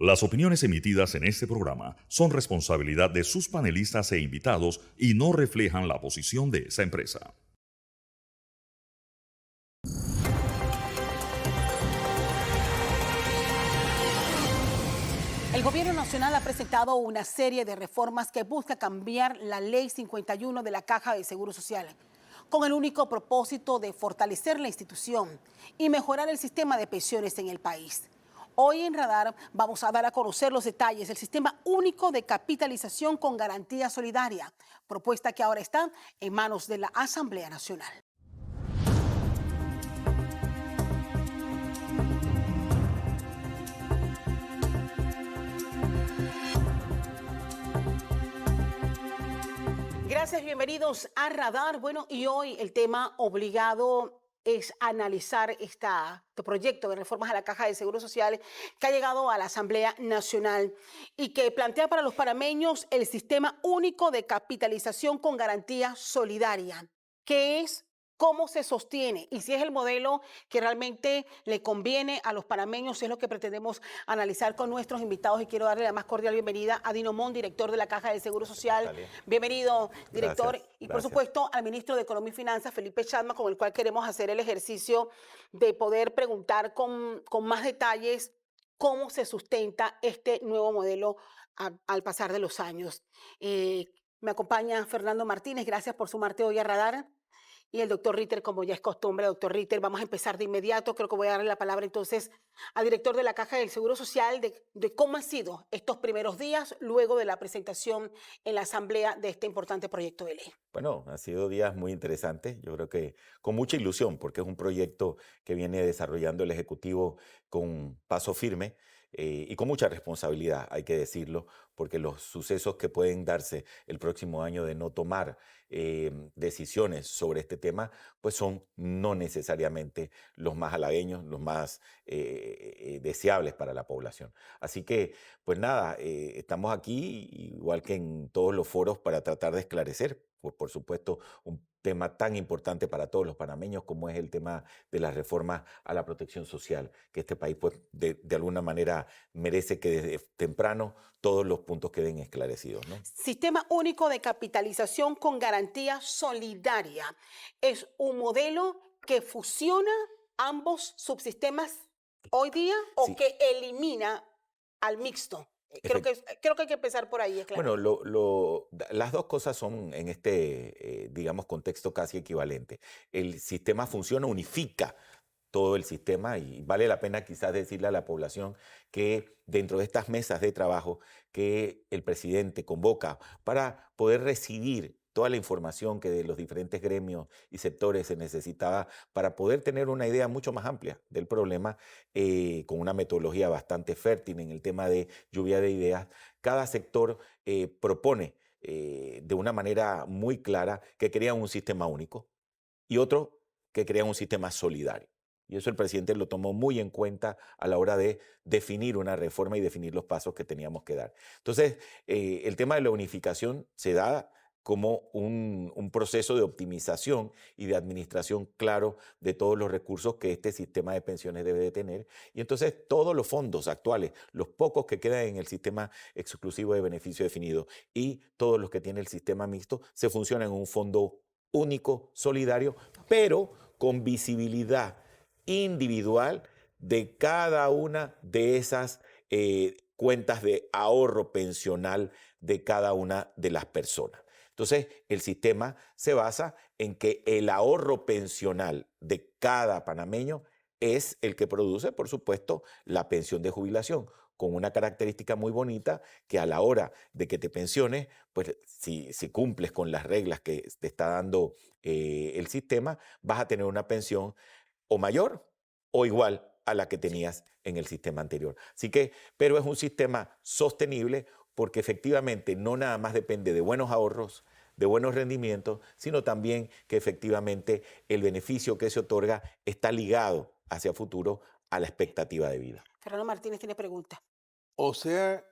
Las opiniones emitidas en este programa son responsabilidad de sus panelistas e invitados y no reflejan la posición de esa empresa. El Gobierno Nacional ha presentado una serie de reformas que busca cambiar la Ley 51 de la Caja de Seguro Social, con el único propósito de fortalecer la institución y mejorar el sistema de pensiones en el país. Hoy en Radar vamos a dar a conocer los detalles del Sistema Único de Capitalización con Garantía Solidaria, propuesta que ahora está en manos de la Asamblea Nacional. Gracias, bienvenidos a Radar. Bueno, y hoy el tema obligado es analizar este proyecto de reformas a la Caja de Seguro Social que ha llegado a la Asamblea Nacional y que plantea para los panameños el Sistema Único de Capitalización con Garantía Solidaria, que es cómo se sostiene y si es el modelo que realmente le conviene a los panameños. Es lo que pretendemos analizar con nuestros invitados y quiero darle la más cordial bienvenida a Dino Mon, director de la Caja de Seguro Social. Dale. Bienvenido, director. Gracias, Y por gracias. supuesto al ministro de Economía y Finanzas, Felipe Chatma, con el cual queremos hacer el ejercicio de poder preguntar con más detalles cómo se sustenta este nuevo modelo al pasar de los años. Me acompaña Fernando Martínez, gracias por sumarte hoy a Radar. Y el doctor Ritter, como ya es costumbre, doctor Ritter, vamos a empezar de inmediato. Creo que voy a darle la palabra entonces al director de la Caja del Seguro Social de cómo han sido estos primeros días luego de la presentación en la Asamblea de este importante proyecto de ley. Bueno, han sido días muy interesantes, yo creo que con mucha ilusión, porque es un proyecto que viene desarrollando el Ejecutivo con paso firme y con mucha responsabilidad, hay que decirlo, porque los sucesos que pueden darse el próximo año de no tomar decisiones sobre este tema, pues son no necesariamente los más halagüeños, los más deseables para la población. Así que, pues nada, estamos aquí, igual que en todos los foros, para tratar de esclarecer, por supuesto, un tema tan importante para todos los panameños como es el tema de las reformas a la protección social, que este país pues de alguna manera merece que desde temprano todos los puntos queden esclarecidos, ¿no? Sistema Único de Capitalización con Garantía Solidaria es un modelo que fusiona ambos subsistemas hoy día o Sí, que elimina al mixto. Creo que hay que empezar por ahí, bueno, aclarar. las dos cosas son en este, digamos, contexto casi equivalente. El sistema funciona, unifica todo el sistema y vale la pena quizás decirle a la población que dentro de estas mesas de trabajo que el presidente convoca para poder recibir toda la información que de los diferentes gremios y sectores se necesitaba para poder tener una idea mucho más amplia del problema, con una metodología bastante fértil en el tema de lluvia de ideas. Cada sector propone de una manera muy clara que querían un sistema único y otro que querían un sistema solidario. Y eso el presidente lo tomó muy en cuenta a la hora de definir una reforma y definir los pasos que teníamos que dar. Entonces, el tema de la unificación se da como un proceso de optimización y de administración claro de todos los recursos que este sistema de pensiones debe de tener. Y entonces todos los fondos actuales, los pocos que quedan en el sistema exclusivo de beneficio definido y todos los que tiene el sistema mixto, se funcionan en un fondo único, solidario, pero con visibilidad individual de cada una de esas cuentas de ahorro pensional de cada una de las personas. Entonces, el sistema se basa en que el ahorro pensional de cada panameño es el que produce, por supuesto, la pensión de jubilación, con una característica muy bonita que a la hora de que te pensiones, pues si cumples con las reglas que te está dando el sistema, vas a tener una pensión o mayor o igual a la que tenías en el sistema anterior. Así que, pero es un sistema sostenible porque efectivamente no nada más depende de buenos ahorros, de buenos rendimientos, sino también que efectivamente el beneficio que se otorga está ligado hacia futuro a la expectativa de vida. Fernando Martínez tiene pregunta. O sea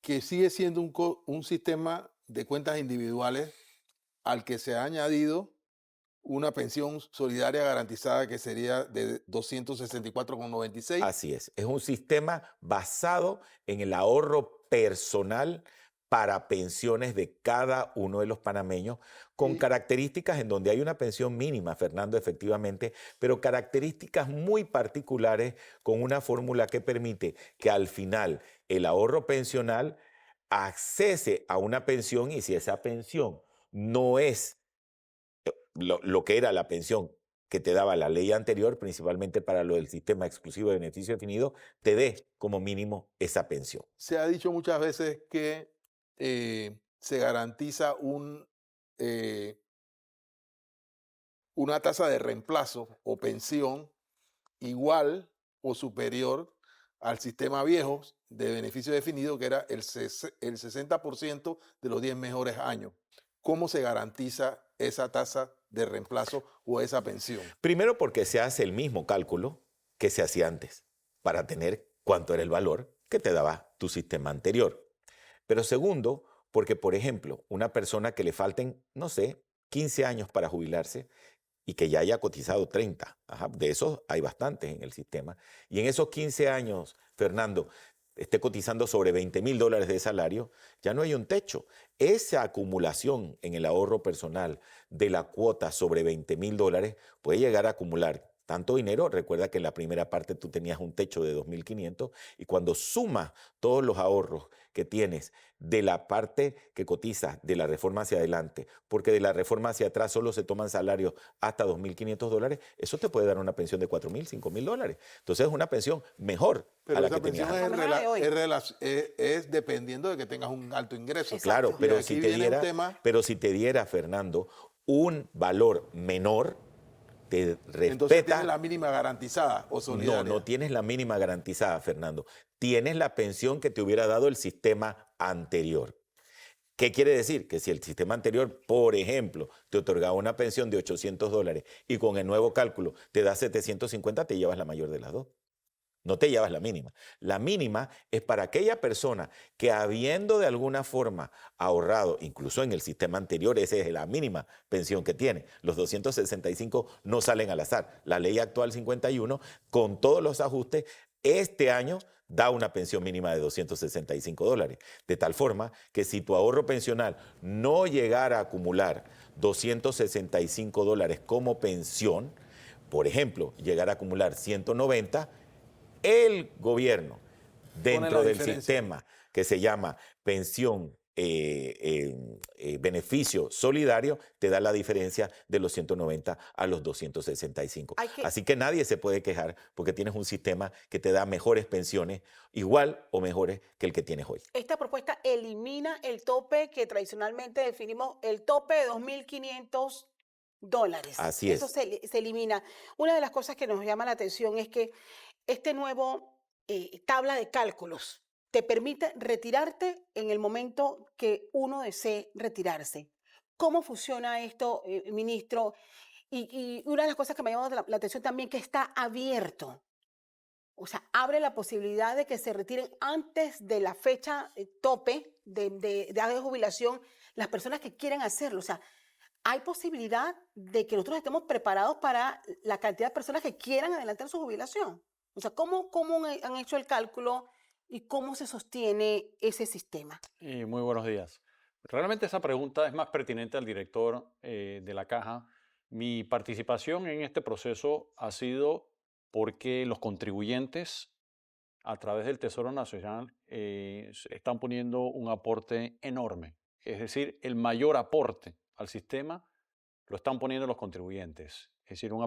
que sigue siendo un sistema de cuentas individuales al que se ha añadido una pensión solidaria garantizada que sería de 264,96. Así es un sistema basado en el ahorro personal para pensiones de cada uno de los panameños, con Y- características en donde hay una pensión mínima, Fernando, efectivamente, pero características muy particulares con una fórmula que permite que al final el ahorro pensional accese a una pensión, y si esa pensión no es lo que era la pensión que te daba la ley anterior, principalmente para lo del sistema exclusivo de beneficio definido, te dé como mínimo esa pensión. Se ha dicho muchas veces que se garantiza eh, una tasa de reemplazo o pensión igual o superior al sistema viejo de beneficio definido, que era el 60% de los 10 mejores años. ¿Cómo se garantiza esa tasa de reemplazo o esa pensión? Primero porque se hace el mismo cálculo que se hacía antes para tener cuánto era el valor que te daba tu sistema anterior. Pero segundo, porque por ejemplo, una persona que le falten, no sé, 15 años para jubilarse, y que ya haya cotizado 30. De esos hay bastantes en el sistema. Y en esos 15 años, Fernando, esté cotizando sobre $20,000 de salario, ya no hay un techo. Esa acumulación en el ahorro personal de la cuota sobre $20,000 puede llegar a acumular tanto dinero. Recuerda que en la primera parte tú tenías un techo de 2,500, y cuando sumas todos los ahorros que tienes de la parte que cotiza de la reforma hacia adelante, porque de la reforma hacia atrás solo se toman salarios hasta $2,500, eso te puede dar una pensión de $4,000, $5,000. Entonces es una pensión mejor Pero a la esa que tenías pensión antes. es dependiendo de que tengas un alto ingreso. Exacto. Claro, Y pero aquí viene un tema. si te diera, Fernando, un valor menor, te Entonces respeta. tienes la mínima garantizada o solidaria. No tienes la mínima garantizada, Fernando. Tienes la pensión que te hubiera dado el sistema anterior. ¿Qué quiere decir? Que si el sistema anterior, por ejemplo, te otorgaba una pensión de $800 y con el nuevo cálculo te da 750, te llevas la mayor de las dos. No te llevas la mínima. La mínima es para aquella persona que, habiendo de alguna forma ahorrado, incluso en el sistema anterior, esa es la mínima pensión que tiene. Los 265 no salen al azar. La ley actual 51, con todos los ajustes, este año da una pensión mínima de $265. De tal forma que si tu ahorro pensional no llegara a acumular $265 como pensión, por ejemplo, llegara a acumular 190, el gobierno, dentro la del diferencia. sistema que se llama pensión, beneficio solidario, te da la diferencia de los 190 a los 265. Así que nadie se puede quejar porque tienes un sistema que te da mejores pensiones, igual o mejores que el que tienes hoy. Esta propuesta elimina el tope que tradicionalmente definimos, el tope de $2,500. Así Eso es. se elimina. Una de las cosas que nos llama la atención es que este nuevo tabla de cálculos te permite retirarte en el momento que uno desee retirarse. ¿Cómo funciona esto, ministro? Y una de las cosas que me ha llamado la atención también, que está abierto. O sea, abre la posibilidad de que se retiren antes de la fecha tope de edad de jubilación las personas que quieren hacerlo. O sea, hay posibilidad de que nosotros estemos preparados para la cantidad de personas que quieran adelantar su jubilación. O sea, ¿cómo han hecho el cálculo y cómo se sostiene ese sistema? Muy buenos días. Realmente esa pregunta es más pertinente al director de la Caja. Mi participación en este proceso ha sido porque los contribuyentes, a través del Tesoro Nacional, están poniendo un aporte enorme. Es decir, el mayor aporte al sistema lo están poniendo los contribuyentes. Es decir, un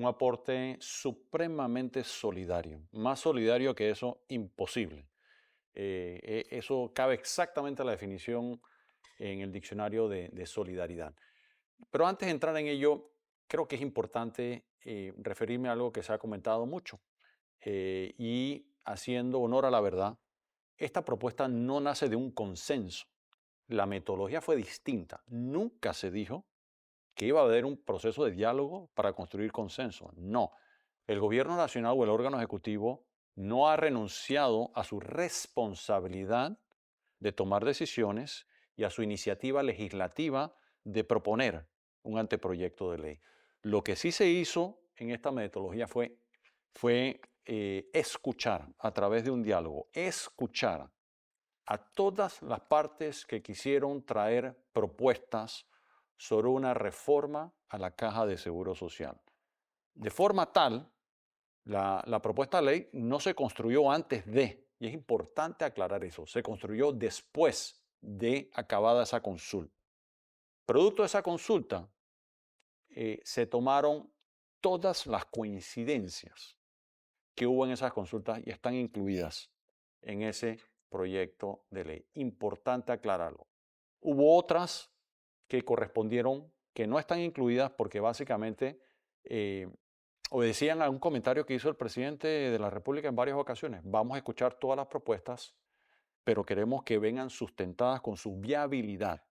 aporte supremamente solidario. Más solidario que eso, imposible. Eso cabe exactamente a la definición en el diccionario de solidaridad. Pero antes de entrar en ello, creo que es importante referirme a algo que se ha comentado mucho. Y haciendo honor a la verdad, esta propuesta no nace de un consenso. La metodología fue distinta. Nunca se dijo que iba a haber un proceso de diálogo para construir consenso. No. El gobierno nacional o el órgano ejecutivo no ha renunciado a su responsabilidad de tomar decisiones y a su iniciativa legislativa de proponer un anteproyecto de ley. Lo que sí se hizo en esta metodología fue escuchar a través de un diálogo, escuchar a todas las partes que quisieron traer propuestas sobre una reforma a la Caja de Seguro Social. De forma tal, la propuesta de ley no se construyó antes de, y es importante aclarar eso, se construyó después de acabada esa consulta. Producto de esa consulta, se tomaron todas las coincidencias que hubo en esas consultas y están incluidas en ese proyecto de ley. Importante aclararlo. Hubo otras que correspondieron que no están incluidas porque básicamente obedecían a un comentario que hizo el presidente de la República en varias ocasiones. Vamos a escuchar todas las propuestas, pero queremos que vengan sustentadas con su viabilidad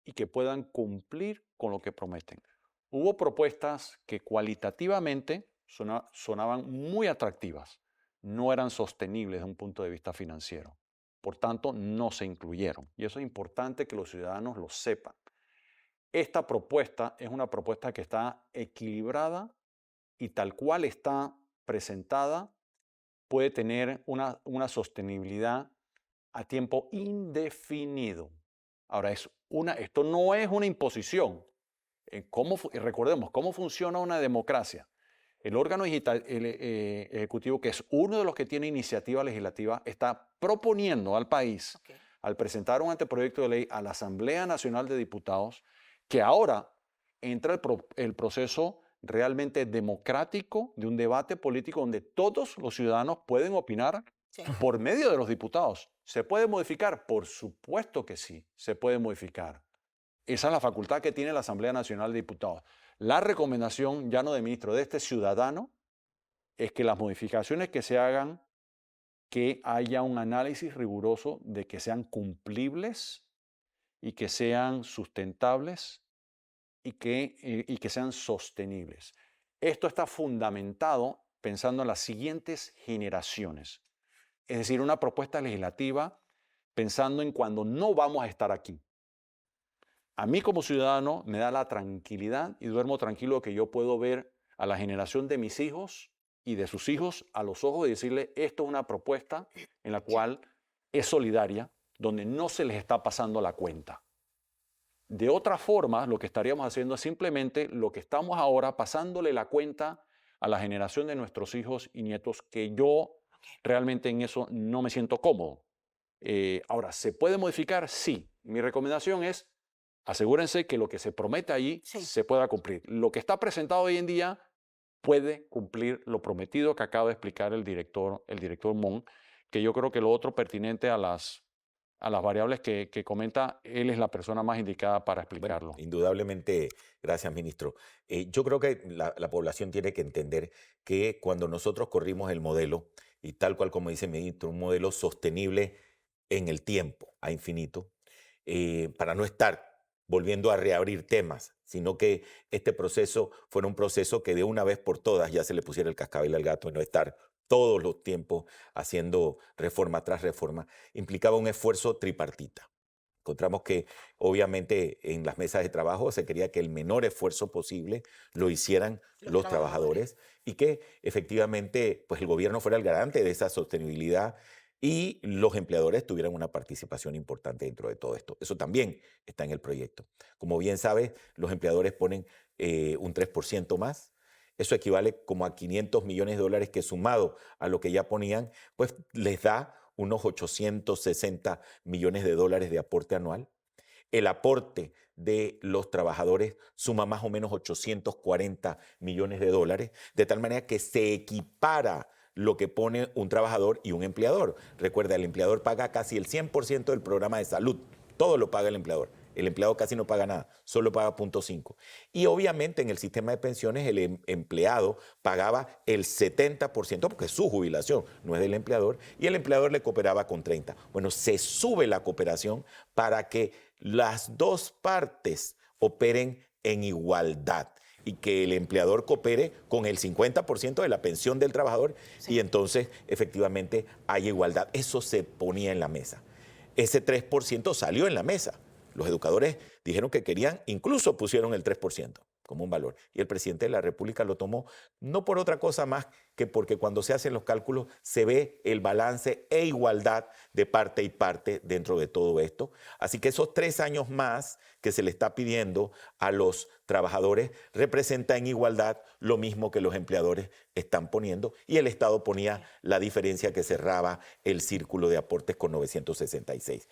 y que puedan cumplir con lo que prometen. Hubo propuestas que cualitativamente sonaban muy atractivas, no eran sostenibles desde un punto de vista financiero. Por tanto, no se incluyeron. Y eso es importante que los ciudadanos lo sepan. Esta propuesta es una propuesta que está equilibrada y tal cual está presentada, puede tener una sostenibilidad a tiempo indefinido. Ahora, esto no es una imposición. Recordemos, ¿cómo funciona una democracia? El órgano ejecutivo, que es uno de los que tiene iniciativa legislativa, está proponiendo al país, al presentar un anteproyecto de ley a la Asamblea Nacional de Diputados, que ahora entra el proceso realmente democrático de un debate político donde todos los ciudadanos pueden opinar por medio de los diputados. ¿Se puede modificar? Por supuesto que sí, se puede modificar. Esa es la facultad que tiene la Asamblea Nacional de Diputados. La recomendación, ya no de ministro, de este ciudadano, es que las modificaciones que se hagan, que haya un análisis riguroso de que sean cumplibles y que sean sustentables y que sean sostenibles. Esto está fundamentado pensando en las siguientes generaciones. Es decir, una propuesta legislativa pensando en cuando no vamos a estar aquí. A mí como ciudadano me da la tranquilidad y duermo tranquilo que yo puedo ver a la generación de mis hijos y de sus hijos a los ojos y decirle, esto es una propuesta en la cual es solidaria, donde no se les está pasando la cuenta. De otra forma, lo que estaríamos haciendo es simplemente lo que estamos ahora pasándole la cuenta a la generación de nuestros hijos y nietos, que yo realmente en eso no me siento cómodo. Ahora, ¿se puede modificar? Sí. Mi recomendación es asegúrense que lo que se promete allí se pueda cumplir. Lo que está presentado hoy en día puede cumplir lo prometido que acaba de explicar el director Mon, que yo creo que lo otro pertinente a las variables que comenta, él es la persona más indicada para explicarlo. Bueno, indudablemente, gracias, ministro. Yo creo que la población tiene que entender que cuando nosotros corrimos el modelo, y tal cual como dice el ministro, un modelo sostenible en el tiempo, a infinito, para no estar volviendo a reabrir temas, sino que este proceso fuera un proceso que de una vez por todas ya se le pusiera el cascabel al gato y no estar todos los tiempos haciendo reforma tras reforma, implicaba un esfuerzo tripartita. Encontramos que obviamente en las mesas de trabajo se quería que el menor esfuerzo posible lo hicieran los trabajadores y que efectivamente pues, el gobierno fuera el garante de esa sostenibilidad y los empleadores tuvieran una participación importante dentro de todo esto. Eso también está en el proyecto. Como bien sabes, los empleadores ponen un 3% más. Eso equivale como a $500 millones que sumado a lo que ya ponían, pues les da unos $860 millones de aporte anual. El aporte de los trabajadores suma más o menos $840 millones, de tal manera que se equipara lo que pone un trabajador y un empleador. Recuerda, el empleador paga casi el 100% del programa de salud. Todo lo paga el empleador. El empleado casi no paga nada, solo paga 0.5. Y obviamente en el sistema de pensiones el empleado pagaba el 70%, porque es su jubilación, no es del empleador, y el empleador le cooperaba con 30%. Bueno, se sube la cooperación para que las dos partes operen en igualdad y que el empleador coopere con el 50% de la pensión del trabajador y entonces efectivamente hay igualdad. Eso se ponía en la mesa. Ese 3% salió en la mesa. Los educadores dijeron que querían, incluso pusieron el 3% como un valor. Y el presidente de la República lo tomó no por otra cosa más que porque cuando se hacen los cálculos se ve el balance e igualdad de parte y parte dentro de todo esto. Así que esos 3 años más que se le está pidiendo a los trabajadores representa en igualdad lo mismo que los empleadores están poniendo, y el Estado ponía la diferencia que cerraba el círculo de aportes con 966.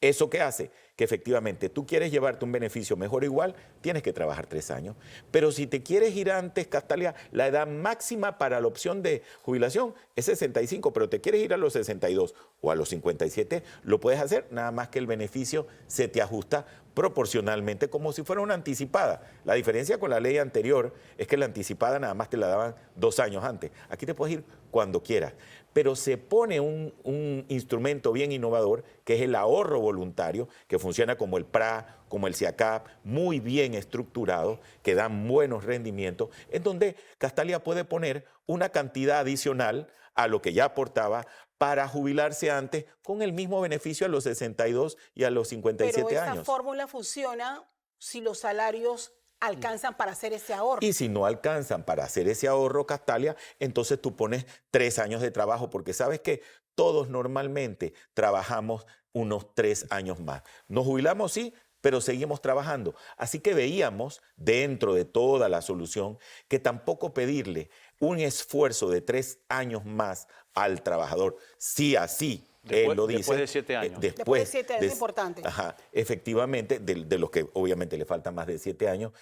¿Eso qué hace? Que efectivamente tú quieres llevarte un beneficio mejor o igual, tienes que trabajar 3 años. Pero si te quieres ir antes, Castalia, la edad máxima para la opción de jubilación es 65, pero te quieres ir a los 62 o a los 57, lo puedes hacer, nada más que el beneficio se te ajusta proporcionalmente como si fuera una anticipada. La diferencia con la ley anterior es que la anticipada nada más te la daban 2 años antes. Aquí te puedes ir cuando quieras. Pero se pone un instrumento bien innovador, que es el ahorro voluntario, que funciona como el PRA, como el CIACAP, muy bien estructurado, que dan buenos rendimientos, en donde Castalia puede poner una cantidad adicional a lo que ya aportaba para jubilarse antes con el mismo beneficio a los 62 y a los 57 Pero años. esta fórmula funciona si los salarios alcanzan para hacer ese ahorro. Y si no alcanzan para hacer ese ahorro, Castalia, entonces tú pones 3 años de trabajo, porque sabes que todos normalmente trabajamos unos 3 años más. Nos jubilamos, sí, pero seguimos trabajando. Así que veíamos dentro de toda la solución que tampoco pedirle un esfuerzo de 3 años más al trabajador, sí así. Él lo dice. Después de 7 años. Después de 7 años es importante. Ajá, efectivamente, de los que obviamente le faltan más de 7 años,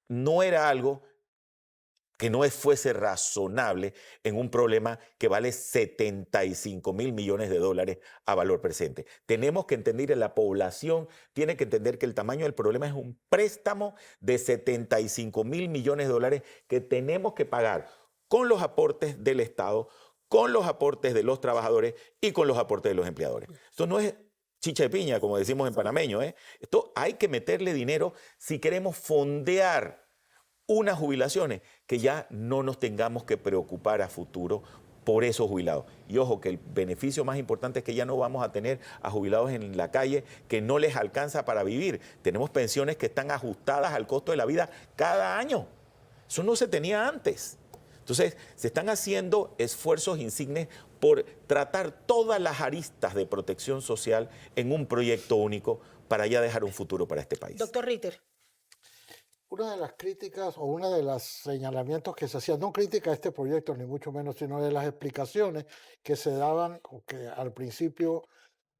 no era algo que no fuese razonable en un problema que vale 75,000 millones de dólares a valor presente. Tenemos que entender, y la población tiene que entender que el tamaño del problema es un préstamo de 75,000 millones de dólares que tenemos que pagar con los aportes del Estado, con los aportes de los trabajadores y con los aportes de los empleadores. Esto no es chicha de piña, como decimos en panameño, ¿eh? Esto hay que meterle dinero si queremos fondear unas jubilaciones que ya no nos tengamos que preocupar a futuro por esos jubilados. Y ojo, que el beneficio más importante es que ya no vamos a tener a jubilados en la calle que no les alcanza para vivir. Tenemos pensiones que están ajustadas al costo de la vida cada año. Eso no se tenía antes. Entonces, se están haciendo esfuerzos insignes por tratar todas las aristas de protección social en un proyecto único para ya dejar un futuro para este país. Doctor Ritter. Una de las críticas o uno de los señalamientos que se hacían, no crítica a este proyecto ni mucho menos, sino de las explicaciones que se daban, o que al principio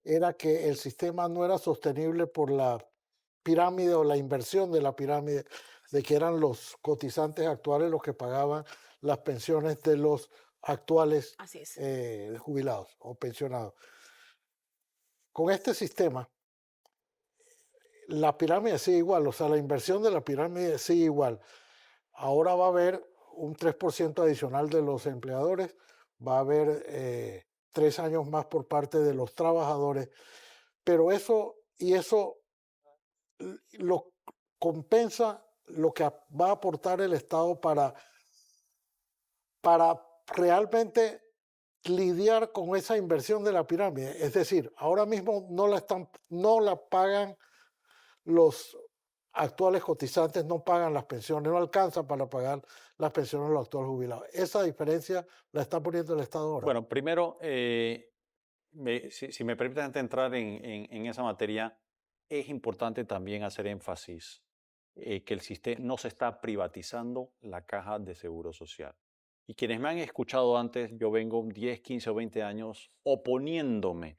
era que el sistema no era sostenible por la pirámide o la inversión de la pirámide, de que eran los cotizantes actuales los que pagaban las pensiones de los actuales Así es. jubilados o pensionados. Con este sistema, la pirámide sigue igual, o sea, la inversión de la pirámide sigue igual. Ahora va a haber un 3% adicional de los empleadores, va a haber 3 años más por parte de los trabajadores, pero eso lo compensa lo que va a aportar el Estado para realmente lidiar con esa inversión de la pirámide. Es decir, ahora mismo no la pagan los actuales cotizantes, no pagan las pensiones, no alcanzan para pagar las pensiones de los actuales jubilados. Esa diferencia la está poniendo el Estado ahora. Bueno, primero, si me permiten antes de entrar en esa materia, es importante también hacer énfasis que el sistema no se está privatizando la caja de seguro social. Y quienes me han escuchado antes, yo vengo 10, 15 o 20 años oponiéndome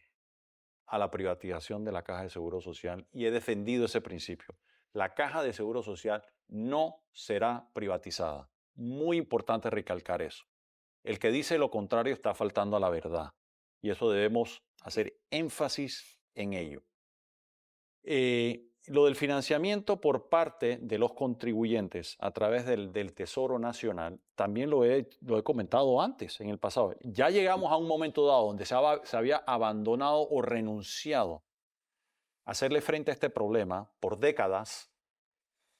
a la privatización de la caja de seguro social y he defendido ese principio. La caja de seguro social no será privatizada. Muy importante recalcar eso. El que dice lo contrario está faltando a la verdad y eso debemos hacer énfasis en ello. Lo del financiamiento por parte de los contribuyentes a través del Tesoro Nacional, también lo he comentado antes, en el pasado. Ya llegamos a un momento dado donde se había abandonado o renunciado a hacerle frente a este problema por décadas,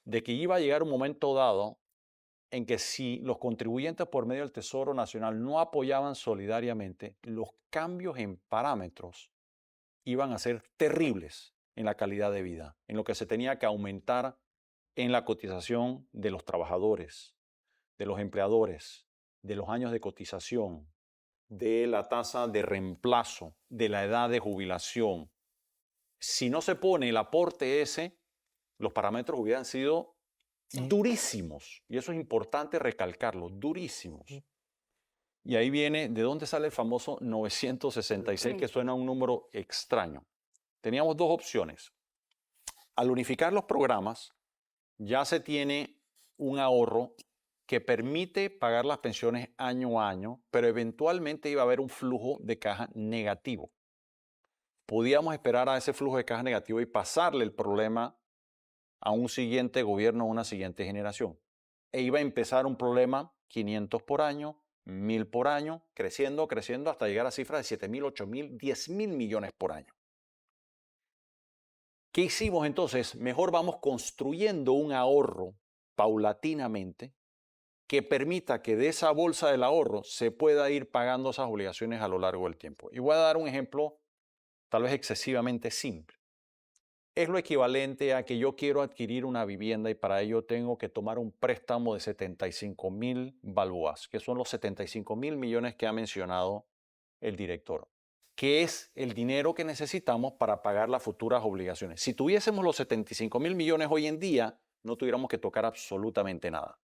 de que iba a llegar un momento dado en que si los contribuyentes por medio del Tesoro Nacional no apoyaban solidariamente, los cambios en parámetros iban a ser terribles en la calidad de vida, en lo que se tenía que aumentar en la cotización de los trabajadores, de los empleadores, de los años de cotización, de la tasa de reemplazo, de la edad de jubilación. Si no se pone el aporte ese, los parámetros hubieran sido durísimos. Y eso es importante recalcarlo, durísimos. Y ahí viene, ¿de dónde sale el famoso 966, que suena a un número extraño? Teníamos dos opciones. Al unificar los programas, ya se tiene un ahorro que permite pagar las pensiones año a año, pero eventualmente iba a haber un flujo de caja negativo. Podíamos esperar a ese flujo de caja negativo y pasarle el problema a un siguiente gobierno, a una siguiente generación. E iba a empezar un problema 500 por año, 1.000 por año, creciendo, creciendo, hasta llegar a cifras de 7.000, 8.000, 10.000 millones por año. ¿Qué hicimos entonces? Mejor vamos construyendo un ahorro paulatinamente que permita que de esa bolsa del ahorro se pueda ir pagando esas obligaciones a lo largo del tiempo. Y voy a dar un ejemplo tal vez excesivamente simple. Es lo equivalente a que yo quiero adquirir una vivienda y para ello tengo que tomar un préstamo de 75.000 balboas, que son los 75.000 millones que ha mencionado el director, que es el dinero que necesitamos para pagar las futuras obligaciones. Si tuviésemos los 75.000 millones hoy en día, no tuviéramos que tocar absolutamente nada.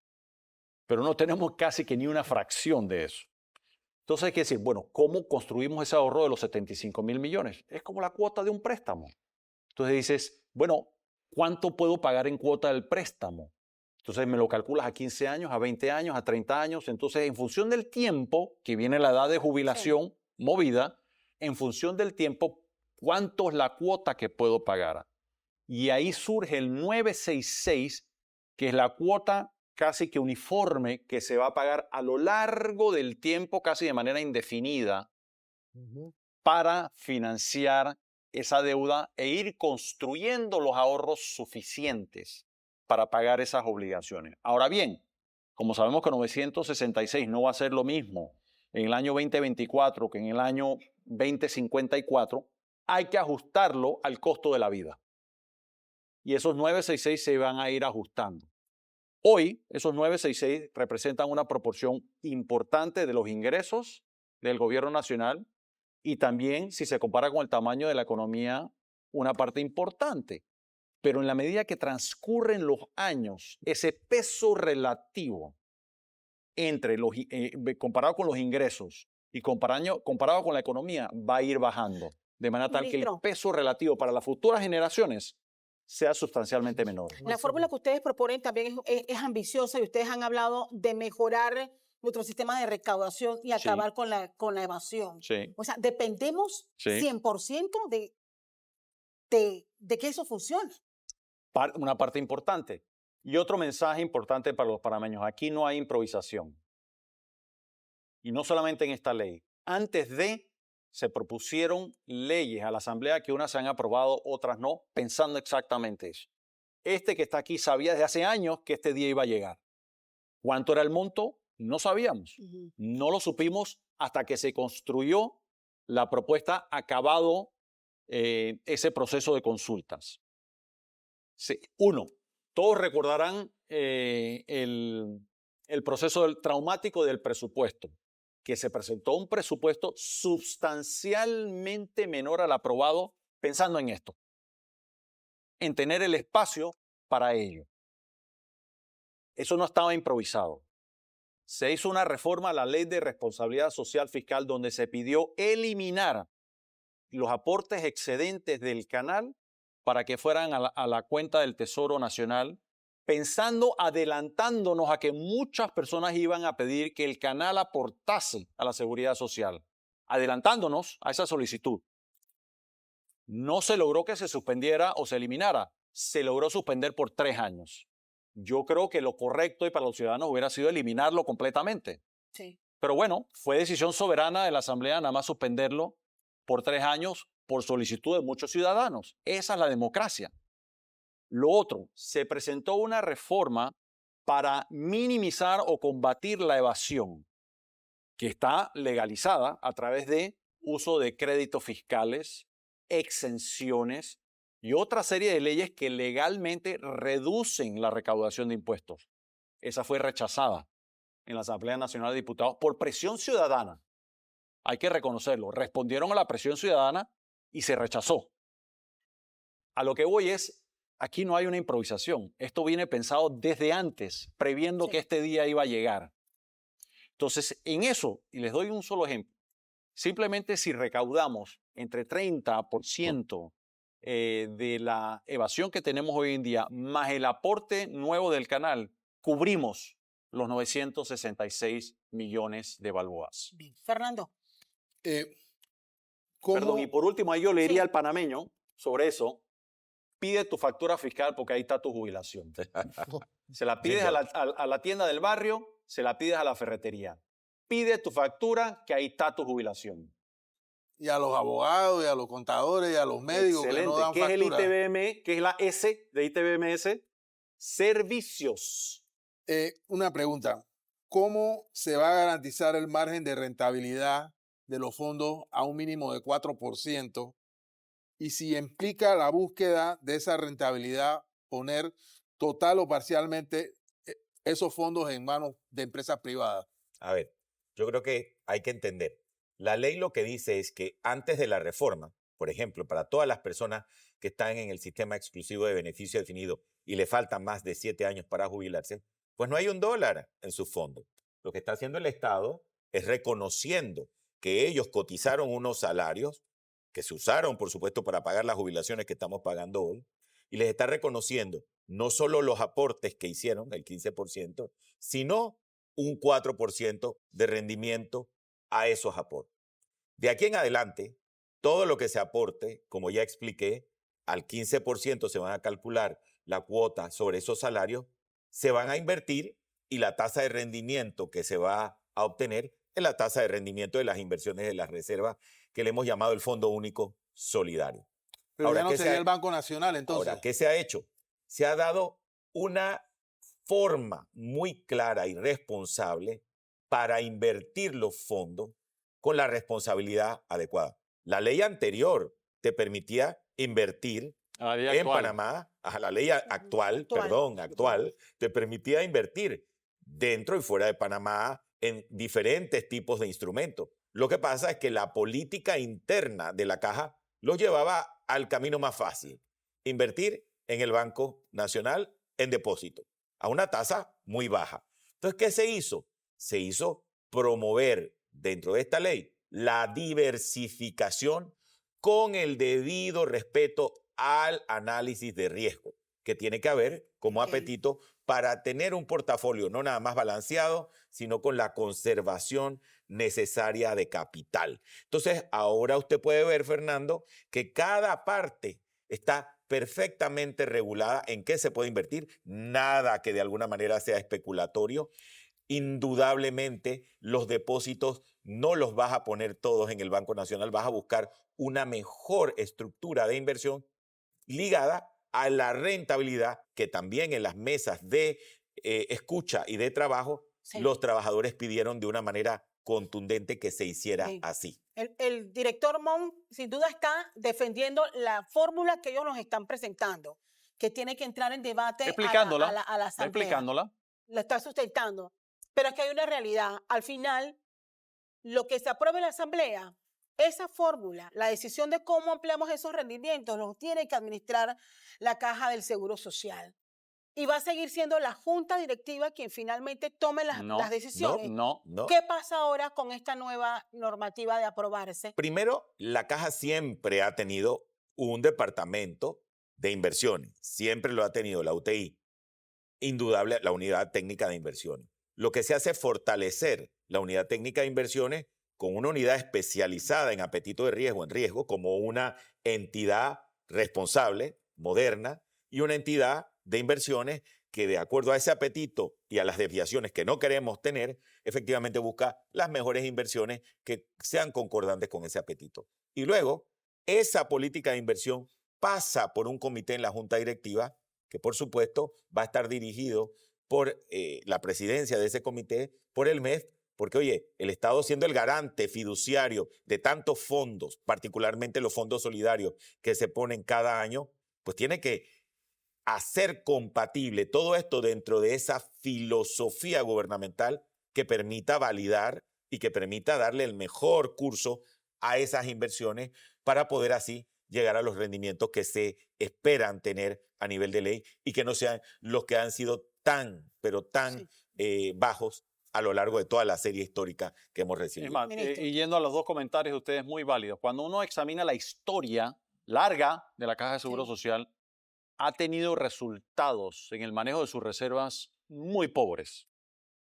Pero no tenemos casi que ni una fracción de eso. Entonces hay que decir, bueno, ¿cómo construimos ese ahorro de los 75.000 millones? Es como la cuota de un préstamo. Entonces dices, bueno, ¿cuánto puedo pagar en cuota del préstamo? Entonces me lo calculas a 15 años, a 20 años, a 30 años. Entonces, en función del tiempo, que viene la edad de jubilación movida, en función del tiempo, ¿cuánto es la cuota que puedo pagar? Y ahí surge el 966, que es la cuota casi que uniforme que se va a pagar a lo largo del tiempo, casi de manera indefinida, para financiar esa deuda e ir construyendo los ahorros suficientes para pagar esas obligaciones. Ahora bien, como sabemos que 966 no va a ser lo mismo en el año 2024 que en el año 2054, hay que ajustarlo al costo de la vida. Y esos 966 se van a ir ajustando. Hoy, esos 966 representan una proporción importante de los ingresos del gobierno nacional y también, si se compara con el tamaño de la economía, una parte importante. Pero en la medida que transcurren los años, ese peso relativo entre comparado con los ingresos y comparado con la economía va a ir bajando, de manera tal que el peso relativo para las futuras generaciones sea sustancialmente menor. La fórmula que ustedes proponen también es ambiciosa y ustedes han hablado de mejorar nuestro sistema de recaudación y acabar con la evasión. Sí. O sea, dependemos 100% de que eso funcione. Una parte importante. Y otro mensaje importante para los panameños. Aquí no hay improvisación. Y no solamente en esta ley. Antes se propusieron leyes a la Asamblea que unas se han aprobado, otras no, pensando exactamente eso. Este que está aquí sabía desde hace años que este día iba a llegar. ¿Cuánto era el monto? No sabíamos. No lo supimos hasta que se construyó la propuesta, acabado ese proceso de consultas. Sí. Todos recordarán el proceso traumático del presupuesto, que se presentó un presupuesto sustancialmente menor al aprobado, pensando en esto, en tener el espacio para ello. Eso no estaba improvisado. Se hizo una reforma a la Ley de Responsabilidad Social Fiscal donde se pidió eliminar los aportes excedentes del canal para que fueran a la cuenta del Tesoro Nacional, adelantándonos a que muchas personas iban a pedir que el canal aportase a la seguridad social, adelantándonos a esa solicitud. No se logró que se suspendiera o se eliminara, se logró suspender por 3 años. Yo creo que lo correcto y para los ciudadanos hubiera sido eliminarlo completamente. Sí. Pero bueno, fue decisión soberana de la Asamblea nada más suspenderlo por 3 años por solicitud de muchos ciudadanos. Esa es la democracia. Lo otro, se presentó una reforma para minimizar o combatir la evasión, que está legalizada a través de uso de créditos fiscales, exenciones, y otra serie de leyes que legalmente reducen la recaudación de impuestos. Esa fue rechazada en la Asamblea Nacional de Diputados por presión ciudadana. Hay que reconocerlo. Respondieron a la presión ciudadana y se rechazó. A lo que voy es, aquí no hay una improvisación. Esto viene pensado desde antes, previendo que este día iba a llegar. Entonces, en eso, y les doy un solo ejemplo, simplemente si recaudamos entre 30% de la evasión que tenemos hoy en día, más el aporte nuevo del canal, cubrimos los 966 millones de balboas. Bien. Fernando. Perdón, y por último, ahí yo le diría Sí. al panameño sobre eso, pide tu factura fiscal porque ahí está tu jubilación. Se la pides a la tienda del barrio, se la pides a la ferretería. Pide tu factura que ahí está tu jubilación. Y a los abogados, y a los contadores, y a los médicos que no dan ¿Qué es el factura. ITBM? ¿Qué es la S de ITBMS? Servicios. Una pregunta. ¿Cómo se va a garantizar el margen de rentabilidad de los fondos a un mínimo de 4%? Y si implica la búsqueda de esa rentabilidad, poner total o parcialmente esos fondos en manos de empresas privadas. A ver, yo creo que hay que entender. La ley lo que dice es que antes de la reforma, por ejemplo, para todas las personas que están en el sistema exclusivo de beneficio definido y le faltan más de 7 años para jubilarse, pues no hay $1 en sus fondos. Lo que está haciendo el Estado es reconociendo que ellos cotizaron unos salarios que se usaron, por supuesto, para pagar las jubilaciones que estamos pagando hoy, y les está reconociendo no solo los aportes que hicieron, el 15%, sino un 4% de rendimiento a esos aportes. De aquí en adelante, todo lo que se aporte, como ya expliqué, al 15% se van a calcular la cuota sobre esos salarios, se van a invertir y la tasa de rendimiento que se va a obtener es la tasa de rendimiento de las inversiones de las reservas que le hemos llamado el Fondo Único Solidario. Pero Ahora, ya no ¿qué sería se ha- el Banco Nacional, entonces. Ahora, ¿qué se ha hecho? Se ha dado una forma muy clara y responsable para invertir los fondos con la responsabilidad adecuada. La ley anterior te permitía invertir A la ley en actual. Panamá, la ley actual, Actual. actual, te permitía invertir dentro y fuera de Panamá en diferentes tipos de instrumentos. Lo que pasa es que la política interna de la caja los llevaba al camino más fácil, invertir en el Banco Nacional en depósito, a una tasa muy baja. Entonces, ¿qué se hizo? Se hizo promover dentro de esta ley la diversificación con el debido respeto al análisis de riesgo que tiene que haber como Ok. apetito para tener un portafolio no nada más balanceado, sino con la conservación necesaria de capital. Entonces, ahora usted puede ver, Fernando, que cada parte está perfectamente regulada en qué se puede invertir, nada que de alguna manera sea especulatorio. Indudablemente, los depósitos no los vas a poner todos en el Banco Nacional, vas a buscar una mejor estructura de inversión ligada a la rentabilidad que también en las mesas de escucha y de trabajo Sí. los trabajadores pidieron de una manera contundente que se hiciera Sí. así. El director Mon sin duda está defendiendo la fórmula que ellos nos están presentando, que tiene que entrar en debate Explicándola. a la Está asamblea. explicándola. La está sustentando. Pero es que hay una realidad. Al final, lo que se apruebe en la asamblea, esa fórmula, la decisión de cómo ampliamos esos rendimientos, los tiene que administrar la Caja del Seguro Social. Y va a seguir siendo la junta directiva quien finalmente tome las No, decisiones. No. ¿No? ¿Qué pasa ahora con esta nueva normativa de aprobarse? Primero, la caja siempre ha tenido un departamento de inversiones, siempre lo ha tenido la UTI, indudable la unidad técnica de inversiones. Lo que se hace es fortalecer la unidad técnica de inversiones con una unidad especializada en apetito de riesgo, en riesgo, como una entidad responsable, moderna, y una entidad de inversiones que de acuerdo a ese apetito y a las desviaciones que no queremos tener, efectivamente busca las mejores inversiones que sean concordantes con ese apetito. Y luego, esa política de inversión pasa por un comité en la junta directiva, que por supuesto va a estar dirigido por la presidencia de ese comité, por el MEF, porque oye, el Estado siendo el garante fiduciario de tantos fondos, particularmente los fondos solidarios que se ponen cada año, pues tiene que hacer compatible todo esto dentro de esa filosofía gubernamental que permita validar y que permita darle el mejor curso a esas inversiones para poder así llegar a los rendimientos que se esperan tener a nivel de ley y que no sean los que han sido tan, pero tan bajos a lo largo de toda la serie histórica que hemos recibido. Es más, Ministro. y yendo a los dos comentarios de ustedes muy válidos, cuando uno examina la historia larga de la Caja de Seguro Social, ha tenido resultados en el manejo de sus reservas muy pobres,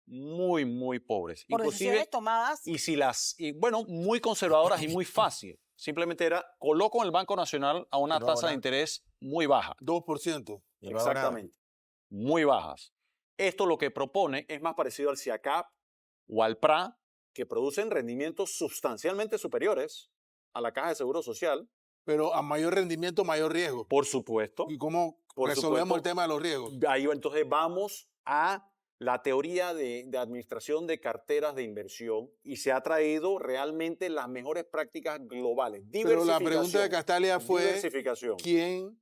muy pobres. Por decisiones tomadas. Bueno, muy conservadoras y muy fácil. Simplemente era, coloco en el Banco Nacional a una No, tasa de ahora- interés muy baja. 2%. Y no hago nada. Exactamente. Muy bajas. Esto lo que propone es más parecido al CIACAP o al PRA, que producen rendimientos sustancialmente superiores a la Caja de Seguro Social, Pero a mayor rendimiento, mayor riesgo. por supuesto. ¿Y cómo Por resolvemos supuesto. el tema de los riesgos? Ahí entonces vamos a la teoría de administración de carteras de inversión y se ha traído realmente las mejores prácticas globales. Pero la pregunta de Castalia fue diversificación. ¿quién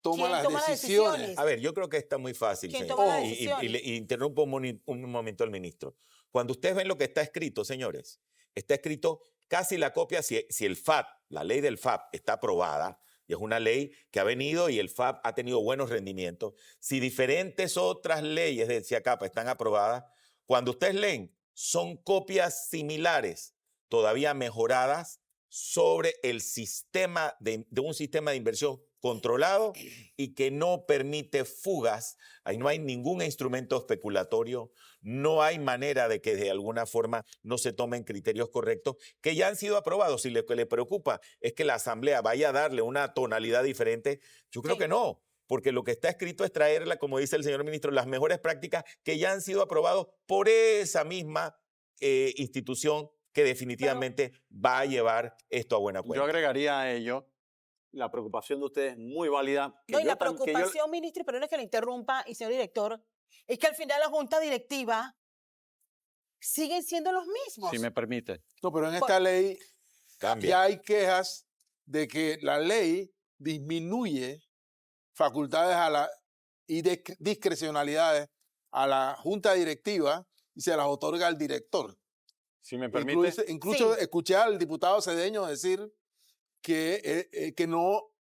toma ¿Quién las toma las decisiones? decisiones? A ver, yo creo que está muy fácil, ¿Quién señor. toma las Y decisiones? interrumpo un momento al ministro. Cuando ustedes ven lo que está escrito, señores, está escrito casi la copia si el FAP, la ley del FAP, está aprobada, y es una ley que ha venido y el FAP ha tenido buenos rendimientos. Si diferentes otras leyes del CIACAP están aprobadas, cuando ustedes leen, son copias similares, todavía mejoradas, sobre el sistema de un sistema de inversión controlado y que no permite fugas. Ahí no hay ningún instrumento especulatorio, no hay manera de que de alguna forma no se tomen criterios correctos que ya han sido aprobados. Si lo que le preocupa es que la Asamblea vaya a darle una tonalidad diferente, yo creo Sí. que no, porque lo que está escrito es traerla, como dice el señor ministro, las mejores prácticas que ya han sido aprobados por esa misma institución que definitivamente va a llevar esto a buena cuenta. Yo agregaría a ello la preocupación de ustedes muy válida. No, y la preocupación, ministro, y perdone que le interrumpa, y señor director, es que al final la junta directiva siguen siendo los mismos. Si me permite. No, pero en esta ley Cambia. ya hay quejas de que la ley disminuye facultades y discrecionalidades a la junta directiva y se las otorga al director. Si me permite. Incluso Sí. escuché al diputado Cedeño decir que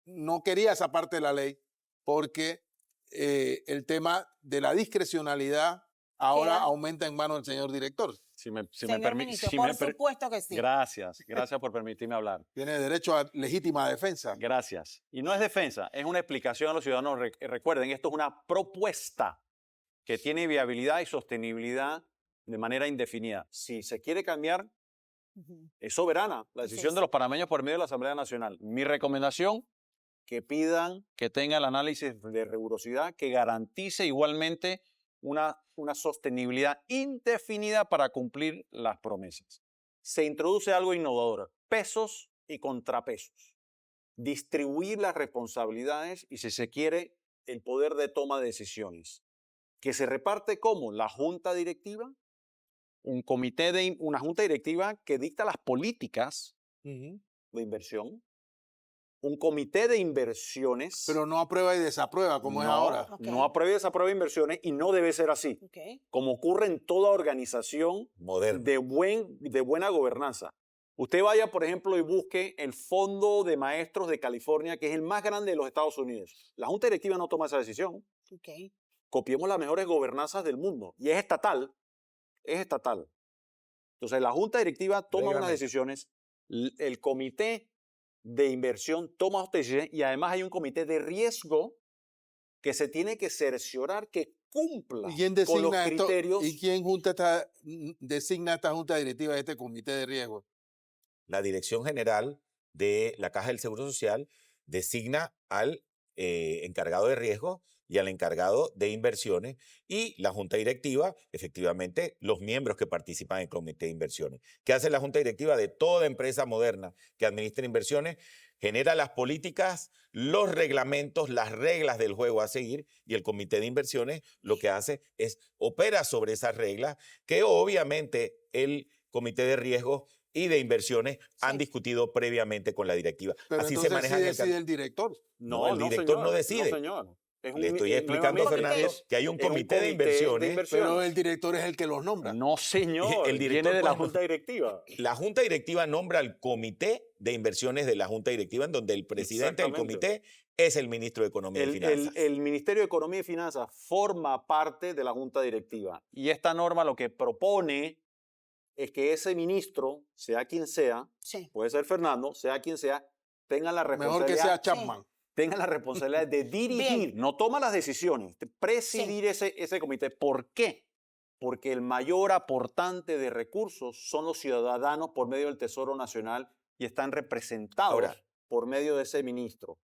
no quería esa parte de la ley porque el tema de la discrecionalidad ahora Queda- aumenta en manos del señor director. Si me Señor permite. ministro, por supuesto que sí. Gracias por permitirme hablar. Tiene derecho a legítima defensa. Gracias. Y no es defensa, es una explicación a los ciudadanos. Recuerden, esto es una propuesta que tiene viabilidad y sostenibilidad de manera indefinida. Si se quiere cambiar, Ujú. es soberana la decisión es. de los panameños por medio de la Asamblea Nacional. Mi recomendación, que pidan que tenga el análisis de rigurosidad que garantice igualmente una sostenibilidad indefinida para cumplir las promesas. Se introduce algo innovador, pesos y contrapesos. Distribuir las responsabilidades y, si se quiere, el poder de toma de decisiones. Que se reparte como la junta directiva, una junta directiva que dicta las políticas de inversión, un comité de inversiones. Pero no aprueba y desaprueba como es ahora. Ok. No aprueba y desaprueba inversiones y no debe ser así, Ok. como ocurre en toda organización Moderno. de buena gobernanza. Usted vaya, por ejemplo, y busque el Fondo de Maestros de California, que es el más grande de los Estados Unidos. La junta directiva no toma esa decisión. Ok. Copiemos las mejores gobernanzas del mundo. Y es estatal. Es estatal. Entonces, la junta directiva toma unas Reglamento. decisiones, el comité de inversión toma otras decisiones y además hay un comité de riesgo que se tiene que cerciorar que cumpla ¿Y quién con los designa esto? criterios. ¿Y quién designa esta junta directiva, este comité de riesgo? La Dirección General de la Caja del Seguro Social designa al encargado de riesgo y al encargado de inversiones y la Junta Directiva, efectivamente, los miembros que participan en el Comité de Inversiones. ¿Qué hace la Junta Directiva de toda empresa moderna que administra inversiones? Genera las políticas, los reglamentos, las reglas del juego a seguir y el Comité de Inversiones lo que hace es opera sobre esas reglas que obviamente el Comité de Riesgo y de inversiones han Sí. discutido previamente con la directiva. Pero Así se entonces manejan sí el decide el director. No, el director no decide. No, señor. Es Le estoy explicando, nuevamente, Fernando, que hay un comité de inversiones. Pero el director es el que los nombra. No, señor. El director viene de la cuando- Junta Directiva. La Junta Directiva nombra al comité de inversiones de la Junta Directiva, en donde el presidente del Exactamente. comité es el ministro de Economía y Finanzas. El Ministerio de Economía y Finanzas forma parte de la Junta Directiva. Y esta norma lo que propone es que ese ministro, sea quien sea, Sí. puede ser Fernando, sea quien sea, tenga la Mejor que sea Chapman. tenga la responsabilidad de dirigir, no toma las decisiones, de presidir ese comité. ¿Por qué? Porque el mayor aportante de recursos son los ciudadanos por medio del Tesoro Nacional y están representados Ahora, por medio de ese ministro.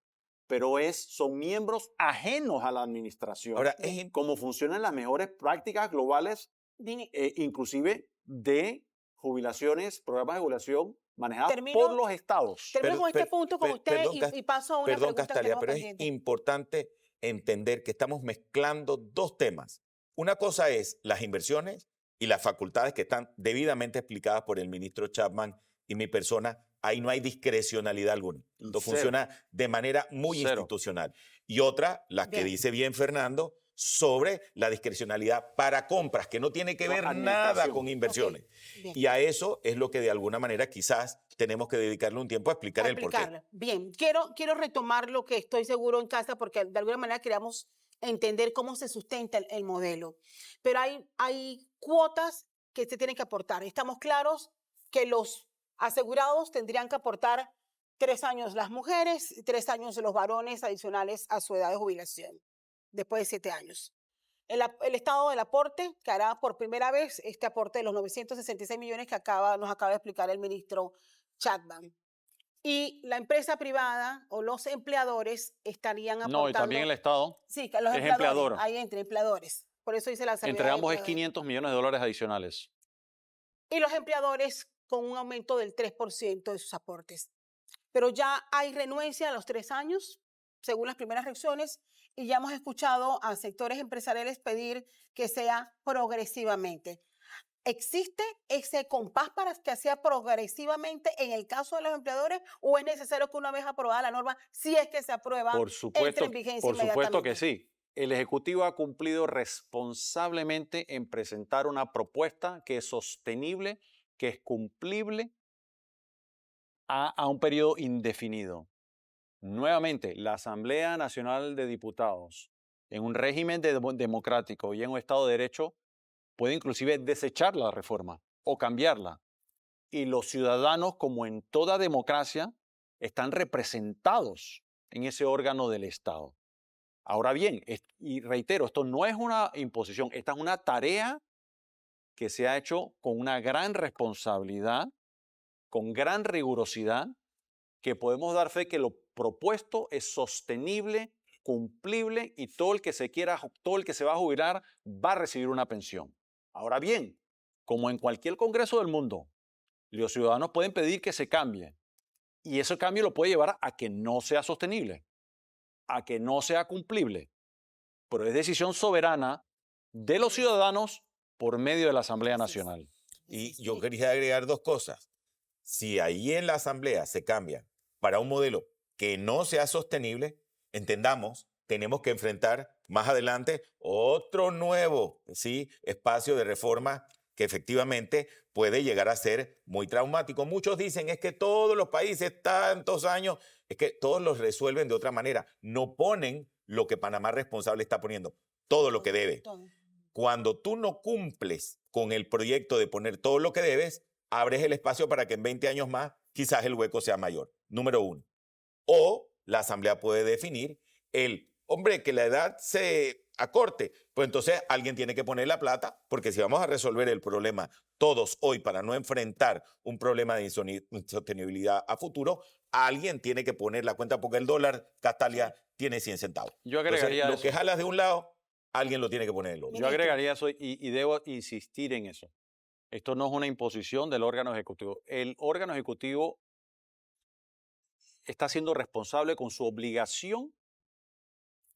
Pero son miembros ajenos a la administración. Ahora, como funcionan las mejores prácticas globales, Dini, inclusive de jubilaciones, programas de jubilación manejados Termino- por los estados. termino con este punto con usted perdón, y paso a una Perdón, pregunta que Castalia, tengo pero pendiente. es importante entender que estamos mezclando dos temas. Una cosa es las inversiones y las facultades que están debidamente explicadas por el ministro Chapman y mi persona. Ahí no hay discrecionalidad alguna. Esto Cero. funciona de manera muy Cero. institucional. Y otra, la que Bien. dice bien Fernando, sobre la discrecionalidad para compras, que no tiene que No, ver nada administración. con inversiones. Bien. Y a eso es lo que de alguna manera quizás tenemos que dedicarle un tiempo a explicar A el porqué. explicarlo. Bien, quiero retomar lo que estoy seguro en casa porque de alguna manera queríamos entender cómo se sustenta el modelo. Pero hay cuotas que se tienen que aportar. Estamos claros que los asegurados tendrían que aportar 3 años las mujeres, 3 años los varones adicionales a su edad de jubilación, después de 7 años. El Estado del aporte, que hará por primera vez este aporte de los 966 millones que nos acaba de explicar el ministro Chapman. Y la empresa privada o los empleadores estarían aportando. No, y también el Estado. Sí, que los es empleadores. empleador. Ahí entre empleadores. Por eso dice la salida Entre de ambos es empleadores. 500 millones de dólares adicionales. Y los empleadores con un aumento del 3% de sus aportes. Pero ya hay renuencia a los 3 años, según las primeras reacciones, y ya hemos escuchado a sectores empresariales pedir que sea progresivamente. ¿Existe ese compás para que sea progresivamente en el caso de los empleadores o es necesario que una vez aprobada la norma, si es que se aprueba, Por supuesto, entre en vigencia por supuesto que inmediatamente? sí. El Ejecutivo ha cumplido responsablemente en presentar una propuesta que es sostenible, que es cumplible a un periodo indefinido. Nuevamente, la Asamblea Nacional de Diputados, en un régimen democrático y en un Estado de Derecho, puede inclusive desechar la reforma o cambiarla. Y los ciudadanos, como en toda democracia, están representados en ese órgano del Estado. Ahora bien, y reitero, esto no es una imposición, esta es una tarea que se ha hecho con una gran responsabilidad, con gran rigurosidad, que podemos dar fe que lo propuesto es sostenible, cumplible y todo el que se va a jubilar va a recibir una pensión. Ahora bien, como en cualquier congreso del mundo, los ciudadanos pueden pedir que se cambie y ese cambio lo puede llevar a que no sea sostenible, a que no sea cumplible, pero es decisión soberana de los ciudadanos por medio de la Asamblea Nacional. Y yo quería agregar dos cosas. Si ahí en la Asamblea se cambia para un modelo que no sea sostenible, entendamos, tenemos que enfrentar más adelante otro nuevo espacio de reforma que efectivamente puede llegar a ser muy traumático. Muchos dicen es que todos los países, tantos años, es que todos los resuelven de otra manera. No ponen lo que Panamá responsable está poniendo, todo lo que debe. Cuando tú no cumples con el proyecto de poner todo lo que debes, abres el espacio para que en 20 años más quizás el hueco sea mayor. Número uno. O la Asamblea puede definir que la edad se acorte. Pues entonces alguien tiene que poner la plata, porque si vamos a resolver el problema todos hoy para no enfrentar un problema de insostenibilidad a futuro, alguien tiene que poner la cuenta porque el dólar, Castalia, tiene 100 centavos. Yo agregaría Entonces, lo eso. que jalas de un lado, alguien lo tiene que poner del otro. Yo agregaría eso y debo insistir en eso. Esto no es una imposición del órgano ejecutivo. El órgano ejecutivo está siendo responsable con su obligación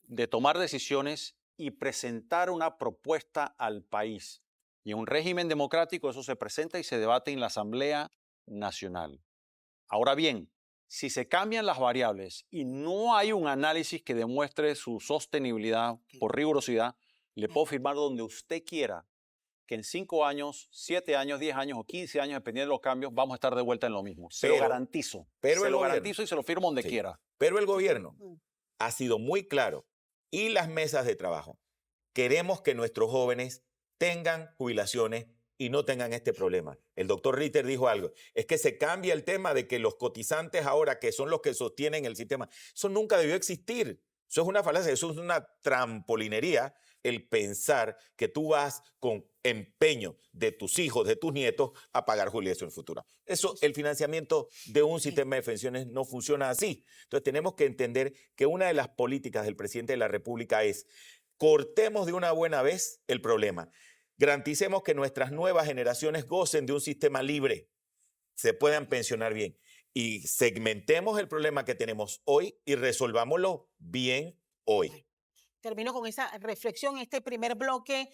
de tomar decisiones y presentar una propuesta al país. Y en un régimen democrático eso se presenta y se debate en la Asamblea nacional. Ahora bien, si se cambian las variables y no hay un análisis que demuestre su sostenibilidad por rigurosidad, le puedo firmar donde usted quiera que en 5 años, 7 años, 10 años o 15 años, dependiendo de los cambios, vamos a estar de vuelta en lo mismo. Se lo garantizo. Pero Se el lo gobierno, garantizo y se lo firmo donde sí, quiera. pero el gobierno ha sido muy claro y las mesas de trabajo. Queremos que nuestros jóvenes tengan jubilaciones y no tengan este problema. El doctor Ritter dijo algo, es que se cambia el tema de que los cotizantes ahora, que son los que sostienen el sistema, eso nunca debió existir. Eso es una falacia, eso es una trampolinería, el pensar que tú vas con empeño de tus hijos, de tus nietos, a pagar jubilación futura. Eso, el financiamiento de un sistema de pensiones no funciona así. Entonces tenemos que entender que una de las políticas del presidente de la República es cortemos de una buena vez el problema. Garanticemos que nuestras nuevas generaciones gocen de un sistema libre, se puedan pensionar bien y segmentemos el problema que tenemos hoy y resolvámoslo bien hoy. Termino con esa reflexión, este primer bloque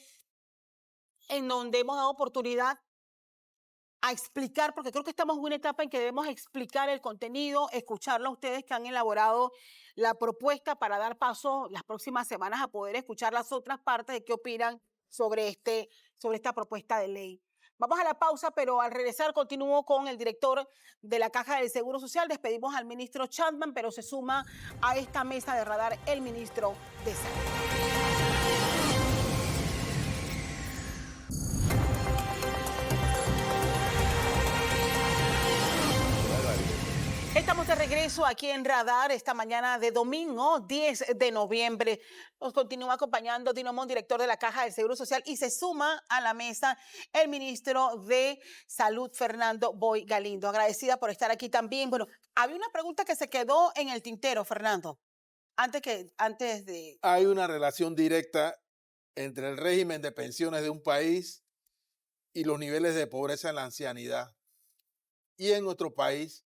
en donde hemos dado oportunidad a explicar, porque creo que estamos en una etapa en que debemos explicar el contenido, escucharlo a ustedes que han elaborado la propuesta para dar paso las próximas semanas a poder escuchar las otras partes de qué opinan sobre esta propuesta de ley. Vamos a la pausa, pero al regresar continúo con el director de la Caja del Seguro Social. Despedimos al ministro Chapman, pero se suma a esta mesa de radar el ministro de Salud. Estamos de regreso aquí en Radar esta mañana de domingo 10 de noviembre. Nos continúa acompañando Dino Mon, director de la Caja del Seguro Social, y se suma a la mesa el ministro de Salud, Fernando Boy Galindo. Agradecida por estar aquí también. Bueno, había una pregunta que se quedó en el tintero, Fernando, antes de... Hay una relación directa entre el régimen de pensiones de un país y los niveles de pobreza en la ancianidad. Y en nuestro país,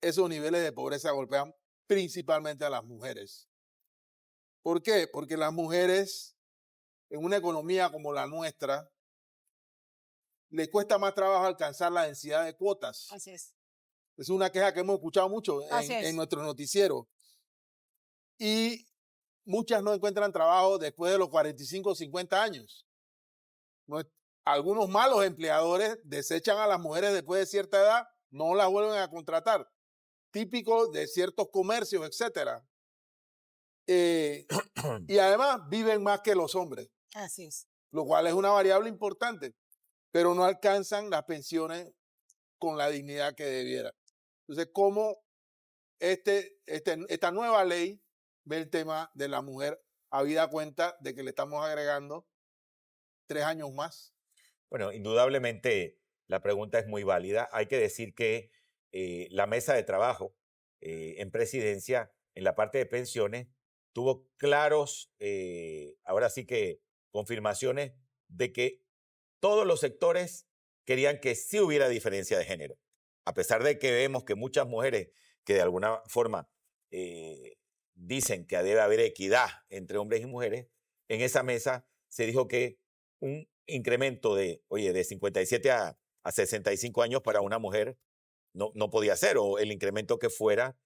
esos niveles de pobreza golpean principalmente a las mujeres. ¿Por qué? Porque las mujeres, en una economía como la nuestra, les cuesta más trabajo alcanzar la densidad de cuotas. Así es. Es una queja que hemos escuchado mucho Así es. en nuestro noticiero. Y muchas no encuentran trabajo después de los 45 o 50 años. Algunos malos empleadores desechan a las mujeres después de cierta edad, no las vuelven a contratar. Típico de ciertos comercios, etcétera. Y además viven más que los hombres. Así es. Lo cual es una variable importante, pero no alcanzan las pensiones con la dignidad que debiera. Entonces, ¿cómo esta nueva ley ve el tema de la mujer, habida cuenta de que le estamos agregando 3 años más? Bueno, indudablemente la pregunta es muy válida. Hay que decir que la mesa de trabajo en presidencia, en la parte de pensiones, tuvo claros, ahora sí que confirmaciones de que todos los sectores querían que sí hubiera diferencia de género. A pesar de que vemos que muchas mujeres que de alguna forma dicen que debe haber equidad entre hombres y mujeres, en esa mesa se dijo que un incremento de 57 a 65 años para una mujer no podía ser, o el incremento que fuera,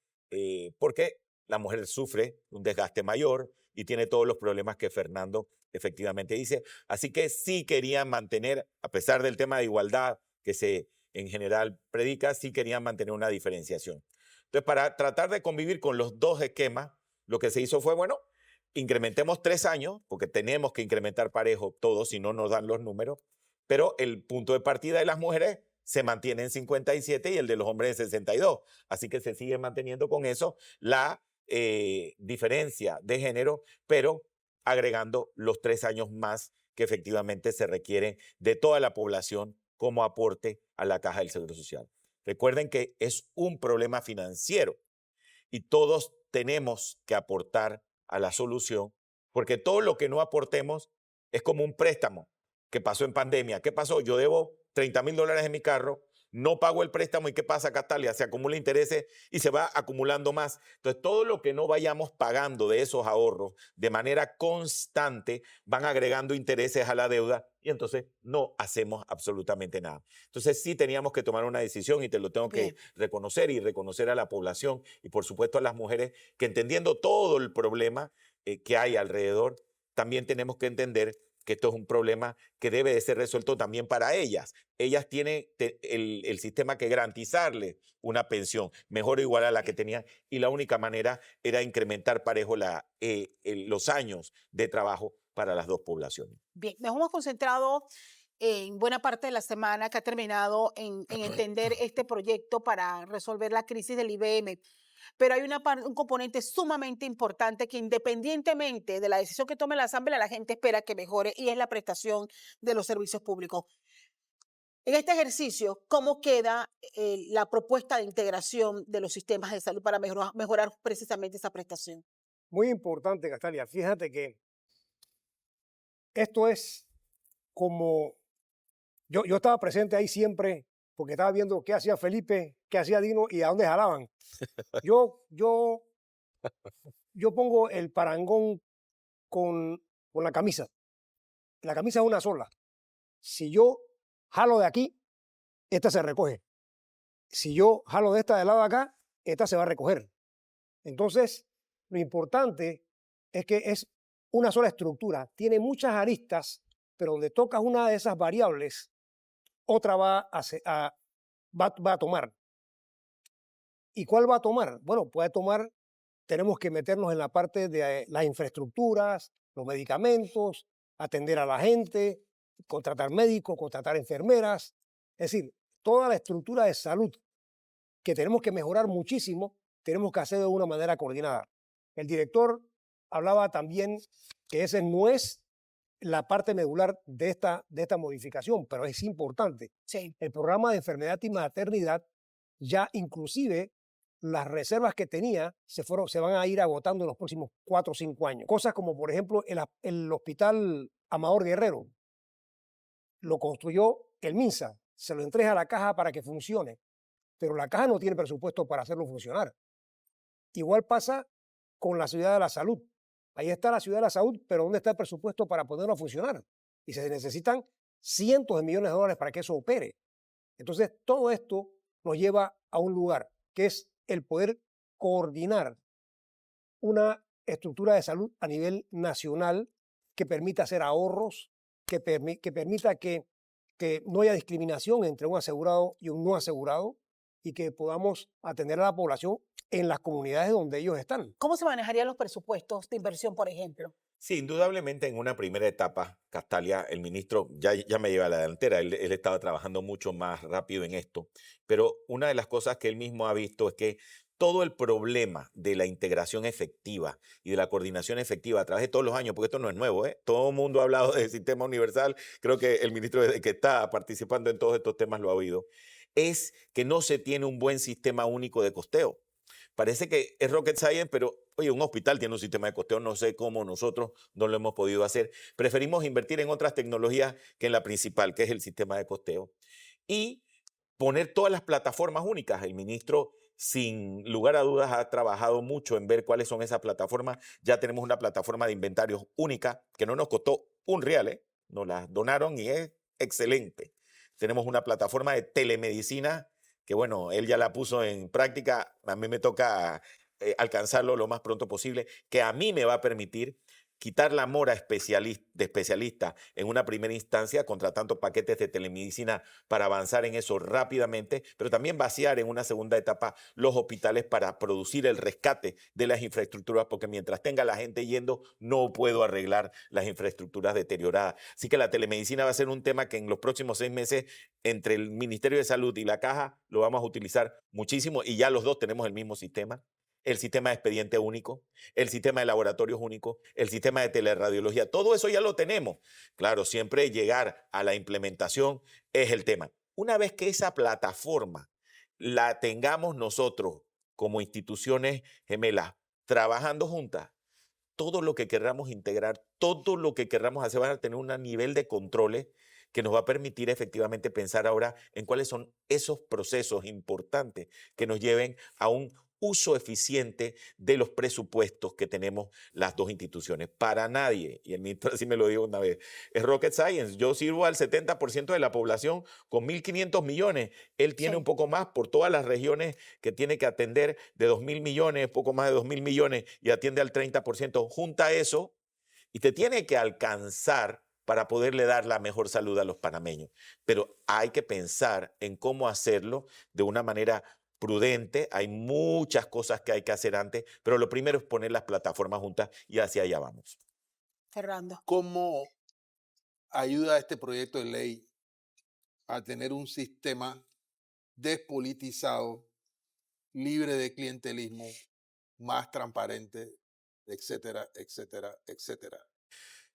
porque la mujer sufre un desgaste mayor y tiene todos los problemas que Fernando efectivamente dice. Así que sí querían mantener, a pesar del tema de igualdad que se en general predica, sí querían mantener una diferenciación. Entonces, para tratar de convivir con los dos esquemas, lo que se hizo fue, bueno, incrementemos 3 años, porque tenemos que incrementar parejo todos, si no nos dan los números, pero el punto de partida de las mujeres se mantiene en 57 y el de los hombres en 62. Así que se sigue manteniendo con eso la diferencia de género, pero agregando los 3 años más que efectivamente se requieren de toda la población como aporte a la Caja del Seguro Social. Recuerden que es un problema financiero y todos tenemos que aportar a la solución, porque todo lo que no aportemos es como un préstamo que pasó en pandemia. ¿Qué pasó? Yo debo $30,000 en mi carro, no pago el préstamo y ¿qué pasa, Castalia? Se acumula intereses y se va acumulando más. Entonces, todo lo que no vayamos pagando de esos ahorros de manera constante van agregando intereses a la deuda y entonces no hacemos absolutamente nada. Entonces, sí teníamos que tomar una decisión y te lo tengo que Bien. reconocer y reconocer a la población y por supuesto a las mujeres que entendiendo todo el problema que hay alrededor, también tenemos que entender que esto es un problema que debe de ser resuelto también para ellas. Ellas tienen el sistema que garantizarles una pensión mejor o igual a la que tenían y la única manera era incrementar parejo los años de trabajo para las dos poblaciones. Bien, nos hemos concentrado en buena parte de la semana que ha terminado en entender este proyecto para resolver la crisis del IBM. Pero hay un componente sumamente importante que independientemente de la decisión que tome la Asamblea, la gente espera que mejore y es la prestación de los servicios públicos. En este ejercicio, ¿cómo queda la propuesta de integración de los sistemas de salud para mejorar precisamente esa prestación? Muy importante, Castalia. Fíjate que esto es como, yo estaba presente ahí siempre porque estaba viendo qué hacía Felipe, qué hacía Dino y a dónde jalaban. Yo, yo, yo pongo el parangón con la camisa. La camisa es una sola. Si yo jalo de aquí, esta se recoge. Si yo jalo de esta del lado de acá, esta se va a recoger. Entonces, lo importante es que es una sola estructura. Tiene muchas aristas, pero donde tocas una de esas variables, otra va a tomar. ¿Y cuál va a tomar? Bueno, puede tomar, tenemos que meternos en la parte de las infraestructuras, los medicamentos, atender a la gente, contratar médicos, contratar enfermeras. Es decir, toda la estructura de salud que tenemos que mejorar muchísimo, tenemos que hacer de una manera coordinada. El director hablaba también que esa no es la parte medular de esta modificación, pero es importante. Sí. El programa de enfermedad y maternidad ya inclusive las reservas que tenía se van a ir agotando en los próximos 4 o 5 años. Cosas como, por ejemplo, el Hospital Amador Guerrero lo construyó el MINSA, se lo entrega a la caja para que funcione, pero la caja no tiene presupuesto para hacerlo funcionar. Igual pasa con la Ciudad de la Salud. Ahí está la Ciudad de la Salud, pero ¿dónde está el presupuesto para ponerlo a funcionar? Y se necesitan cientos de millones de dólares para que eso opere. Entonces, todo esto nos lleva a un lugar, que es el poder coordinar una estructura de salud a nivel nacional que permita hacer ahorros, que permita que no haya discriminación entre un asegurado y un no asegurado y que podamos atender a la población en las comunidades donde ellos están. ¿Cómo se manejarían los presupuestos de inversión, por ejemplo? Sí, indudablemente en una primera etapa, Castalia, el ministro ya me lleva a la delantera, él estaba trabajando mucho más rápido en esto, pero una de las cosas que él mismo ha visto es que todo el problema de la integración efectiva y de la coordinación efectiva a través de todos los años, porque esto no es nuevo, todo el mundo ha hablado del sistema universal, creo que el ministro desde que está participando en todos estos temas lo ha oído, es que no se tiene un buen sistema único de costeo. Parece que es rocket science, pero oye, un hospital tiene un sistema de costeo, no sé cómo nosotros no lo hemos podido hacer. Preferimos invertir en otras tecnologías que en la principal, que es el sistema de costeo. Y poner todas las plataformas únicas. El ministro, sin lugar a dudas, ha trabajado mucho en ver cuáles son esas plataformas. Ya tenemos una plataforma de inventarios única que no nos costó un real, nos la donaron y es excelente. Tenemos una plataforma de telemedicina que bueno, él ya la puso en práctica, a mí me toca alcanzarlo lo más pronto posible, que a mí me va a permitir quitar la mora de especialista en una primera instancia, contratando paquetes de telemedicina para avanzar en eso rápidamente, pero también vaciar en una segunda etapa los hospitales para producir el rescate de las infraestructuras, porque mientras tenga la gente yendo, no puedo arreglar las infraestructuras deterioradas. Así que la telemedicina va a ser un tema que en los próximos 6 meses, entre el Ministerio de Salud y la Caja, lo vamos a utilizar muchísimo y ya los dos tenemos el mismo sistema. El sistema de expediente único, el sistema de laboratorios único, el sistema de teleradiología, todo eso ya lo tenemos. Claro, siempre llegar a la implementación es el tema. Una vez que esa plataforma la tengamos nosotros como instituciones gemelas trabajando juntas, todo lo que querramos integrar, todo lo que querramos hacer van a tener un nivel de controles que nos va a permitir efectivamente pensar ahora en cuáles son esos procesos importantes que nos lleven a un uso eficiente de los presupuestos que tenemos las dos instituciones. Para nadie, y el ministro así me lo dijo una vez, es rocket science. Yo sirvo al 70% de la población con 1.500 millones. Él tiene Sí. un poco más por todas las regiones que tiene que atender de 2.000 millones, poco más de 2.000 millones, y atiende al 30%. Junta eso y te tiene que alcanzar para poderle dar la mejor salud a los panameños. Pero hay que pensar en cómo hacerlo de una manera prudente. Hay muchas cosas que hay que hacer antes, pero lo primero es poner las plataformas juntas y hacia allá vamos. Fernando. ¿Cómo ayuda este proyecto de ley a tener un sistema despolitizado, libre de clientelismo, más transparente, etcétera, etcétera, etcétera?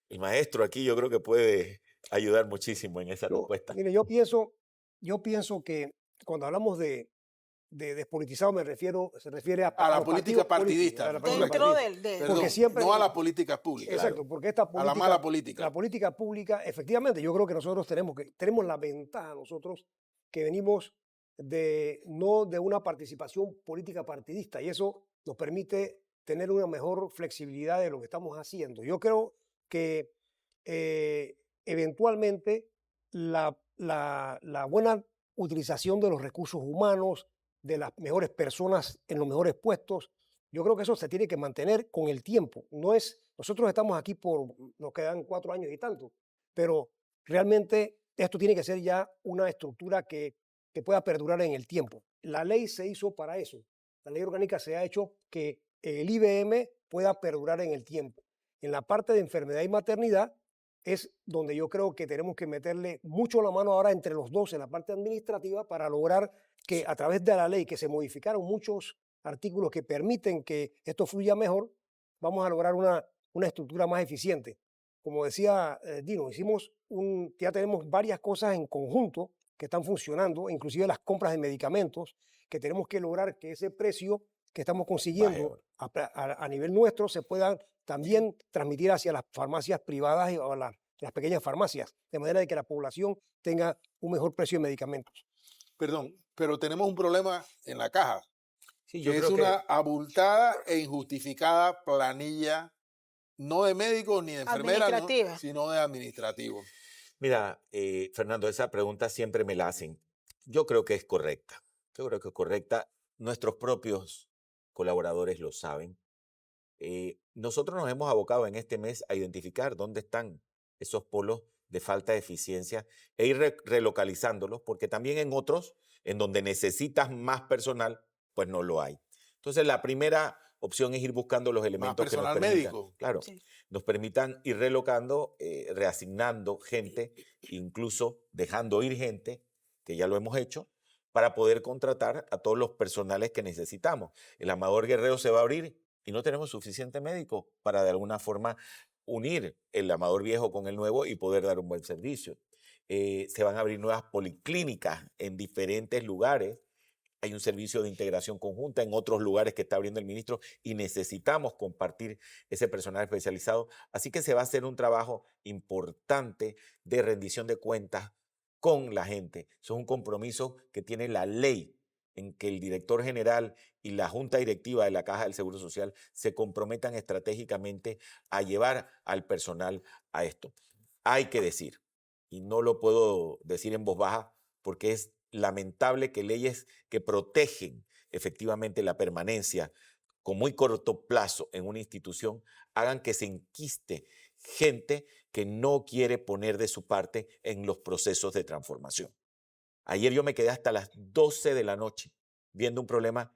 El maestro aquí yo creo que puede ayudar muchísimo en esa respuesta. Mire, yo pienso que cuando hablamos de despolitizado se refiere A la los política partidos políticos, partidista. a la política Dentro partidista. del... Perdón, Porque siempre- no a la política pública. Exacto, porque esta A la mala política. La política pública, efectivamente, yo creo que nosotros tenemos la ventaja, nosotros, que venimos no de una participación política partidista, y eso nos permite tener una mejor flexibilidad de lo que estamos haciendo. Yo creo que eventualmente la buena utilización de los recursos humanos, de las mejores personas en los mejores puestos, yo creo que eso se tiene que mantener con el tiempo. Nosotros estamos aquí nos quedan 4 años y tanto, pero realmente esto tiene que ser ya una estructura que pueda perdurar en el tiempo. La ley se hizo para eso. La ley orgánica se ha hecho que el IBM pueda perdurar en el tiempo. En la parte de enfermedad y maternidad es donde yo creo que tenemos que meterle mucho la mano ahora entre los dos en la parte administrativa para lograr que a través de la ley, que se modificaron muchos artículos que permiten que esto fluya mejor, vamos a lograr una estructura más eficiente. Como decía Dino, ya tenemos varias cosas en conjunto que están funcionando, inclusive las compras de medicamentos, que tenemos que lograr que ese precio que estamos consiguiendo a nivel nuestro se pueda también transmitir hacia las farmacias privadas o las pequeñas farmacias, de manera de que la población tenga un mejor precio de medicamentos. Perdón, pero tenemos un problema en la caja, Sí, que es una abultada e injustificada planilla, no de médicos ni de enfermeras, Administrativa. sino de administrativos. Mira, Fernando, esa pregunta siempre me la hacen. Yo creo que es correcta. Yo creo que es correcta. Nuestros propios colaboradores lo saben. Nosotros nos hemos abocado en este mes a identificar dónde están esos polos de falta de eficiencia e ir relocalizándolos, porque también en otros, en donde necesitas más personal, pues no lo hay. Entonces, la primera opción es ir buscando los elementos que nos personal permitan, médico. claro, Sí. nos permitan ir relocando, reasignando gente, incluso dejando ir gente, que ya lo hemos hecho, para poder contratar a todos los personales que necesitamos. El Amador Guerrero se va a abrir y no tenemos suficiente médico para de alguna forma unir el Amador viejo con el nuevo y poder dar un buen servicio. Se van a abrir nuevas policlínicas en diferentes lugares. Hay un servicio de integración conjunta en otros lugares que está abriendo el ministro y necesitamos compartir ese personal especializado. Así que se va a hacer un trabajo importante de rendición de cuentas con la gente. Eso es un compromiso que tiene la ley, en que el director general y la junta directiva de la Caja del Seguro Social se comprometan estratégicamente a llevar al personal a esto. Hay que decir, y no lo puedo decir en voz baja porque es lamentable que leyes que protegen efectivamente la permanencia con muy corto plazo en una institución hagan que se enquiste gente que no quiere poner de su parte en los procesos de transformación. Ayer yo me quedé hasta las 12 de la noche viendo un problema.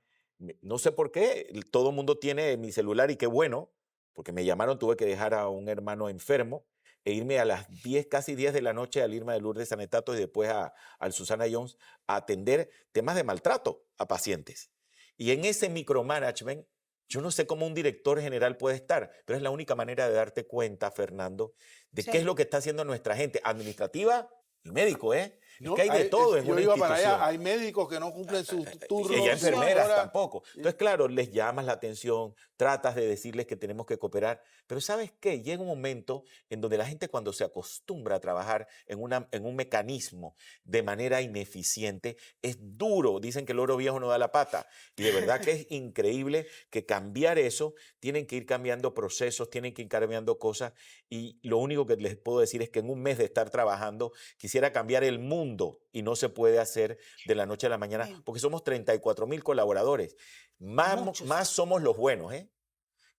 No sé por qué, todo el mundo tiene mi celular y qué bueno, porque me llamaron, tuve que dejar a un hermano enfermo e irme a las 10, casi 10 de la noche al Irma de Lourdes Sanetato y después al Susana Jones a atender temas de maltrato a pacientes. Y en ese micromanagement, yo no sé cómo un director general puede estar, pero es la única manera de darte cuenta, Fernando, de qué es lo que está haciendo nuestra gente administrativa y médico, Es que hay de todo en yo una iba para institución. allá, hay médicos que no cumplen sus turnos. Y hay enfermeras ahora- tampoco. Entonces, claro, les llamas la atención, tratas de decirles que tenemos que cooperar, pero ¿sabes qué? Llega un momento en donde la gente cuando se acostumbra a trabajar en un mecanismo de manera ineficiente, es duro. Dicen que el oro viejo no da la pata. Y de verdad que es increíble que cambiar eso, tienen que ir cambiando procesos, tienen que ir cambiando cosas. Y lo único que les puedo decir es que en un mes de estar trabajando, quisiera cambiar el mundo y no se puede hacer de la noche a la mañana, Bien. porque somos 34,000 colaboradores. Muchos. Más somos los buenos, ¿eh?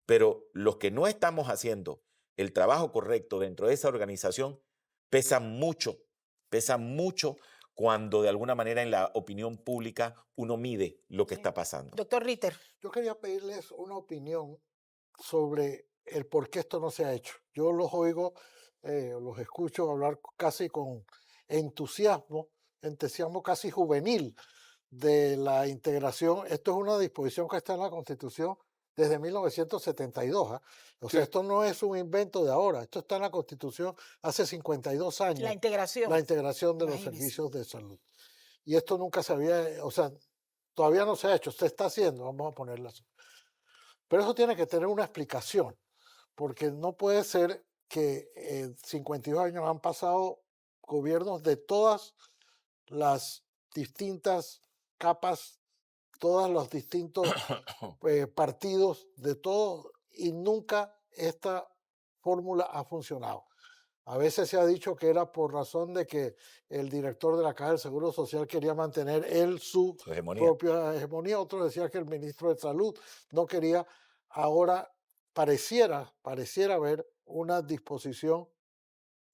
Pero los que no estamos haciendo el trabajo correcto dentro de esa organización pesan mucho cuando de alguna manera en la opinión pública uno mide lo que Sí. está pasando. Doctor Ritter, Yo quería pedirles una opinión sobre el por qué esto no se ha hecho. Yo los oigo, los escucho hablar casi con entusiasmo casi juvenil de la integración. Esto es una disposición que está en la Constitución desde 1972. ¿Ah? O sea, Sí. esto no es un invento de ahora, esto está en la Constitución hace 52 años. la integración. La integración de los Imagínese. servicios de salud. Y esto nunca se había, o sea, todavía no se ha hecho, se está haciendo, vamos a ponerla así. Pero eso tiene que tener una explicación, porque no puede ser que en 52 años han pasado gobiernos de todas las distintas capas, todos los distintos partidos, de todo, y nunca esta fórmula ha funcionado. A veces se ha dicho que era por razón de que el director de la Caja del Seguro Social quería mantener él su Su hegemonía. propia hegemonía. Otros decían que el ministro de Salud no quería. Ahora pareciera haber una disposición,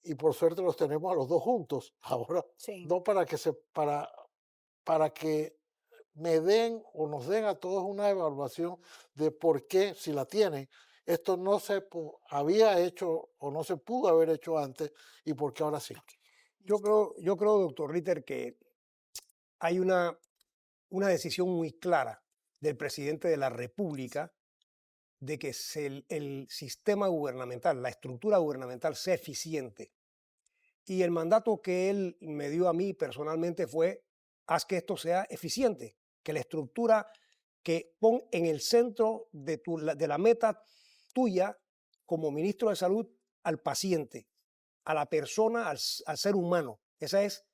y por suerte los tenemos a los dos juntos ahora, Sí. no para que me den o nos den a todos una evaluación de por qué, si la tienen, esto no se había hecho o no se pudo haber hecho antes y por qué ahora sí. Yo creo, doctor Ritter, que hay una decisión muy clara del presidente de la República de que el sistema gubernamental, la estructura gubernamental sea eficiente. Y el mandato que él me dio a mí personalmente fue: haz que esto sea eficiente, que la estructura, que pon en el centro de la meta tuya como ministro de Salud al paciente, a la persona, al ser humano. Esa es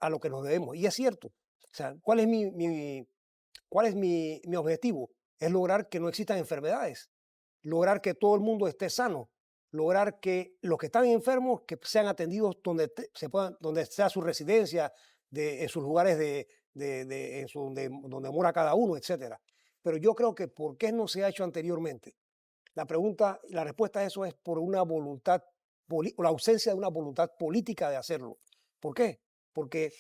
a lo que nos debemos. Y es cierto. O sea, ¿cuál es mi objetivo? Es lograr que no existan enfermedades, lograr que todo el mundo esté sano, lograr que los que están enfermos que sean atendidos donde sea su residencia, en sus lugares donde mora cada uno, etc. Pero yo creo que ¿por qué no se ha hecho anteriormente? La respuesta a eso es por una voluntad, o la ausencia de una voluntad política de hacerlo. ¿Por qué? Porque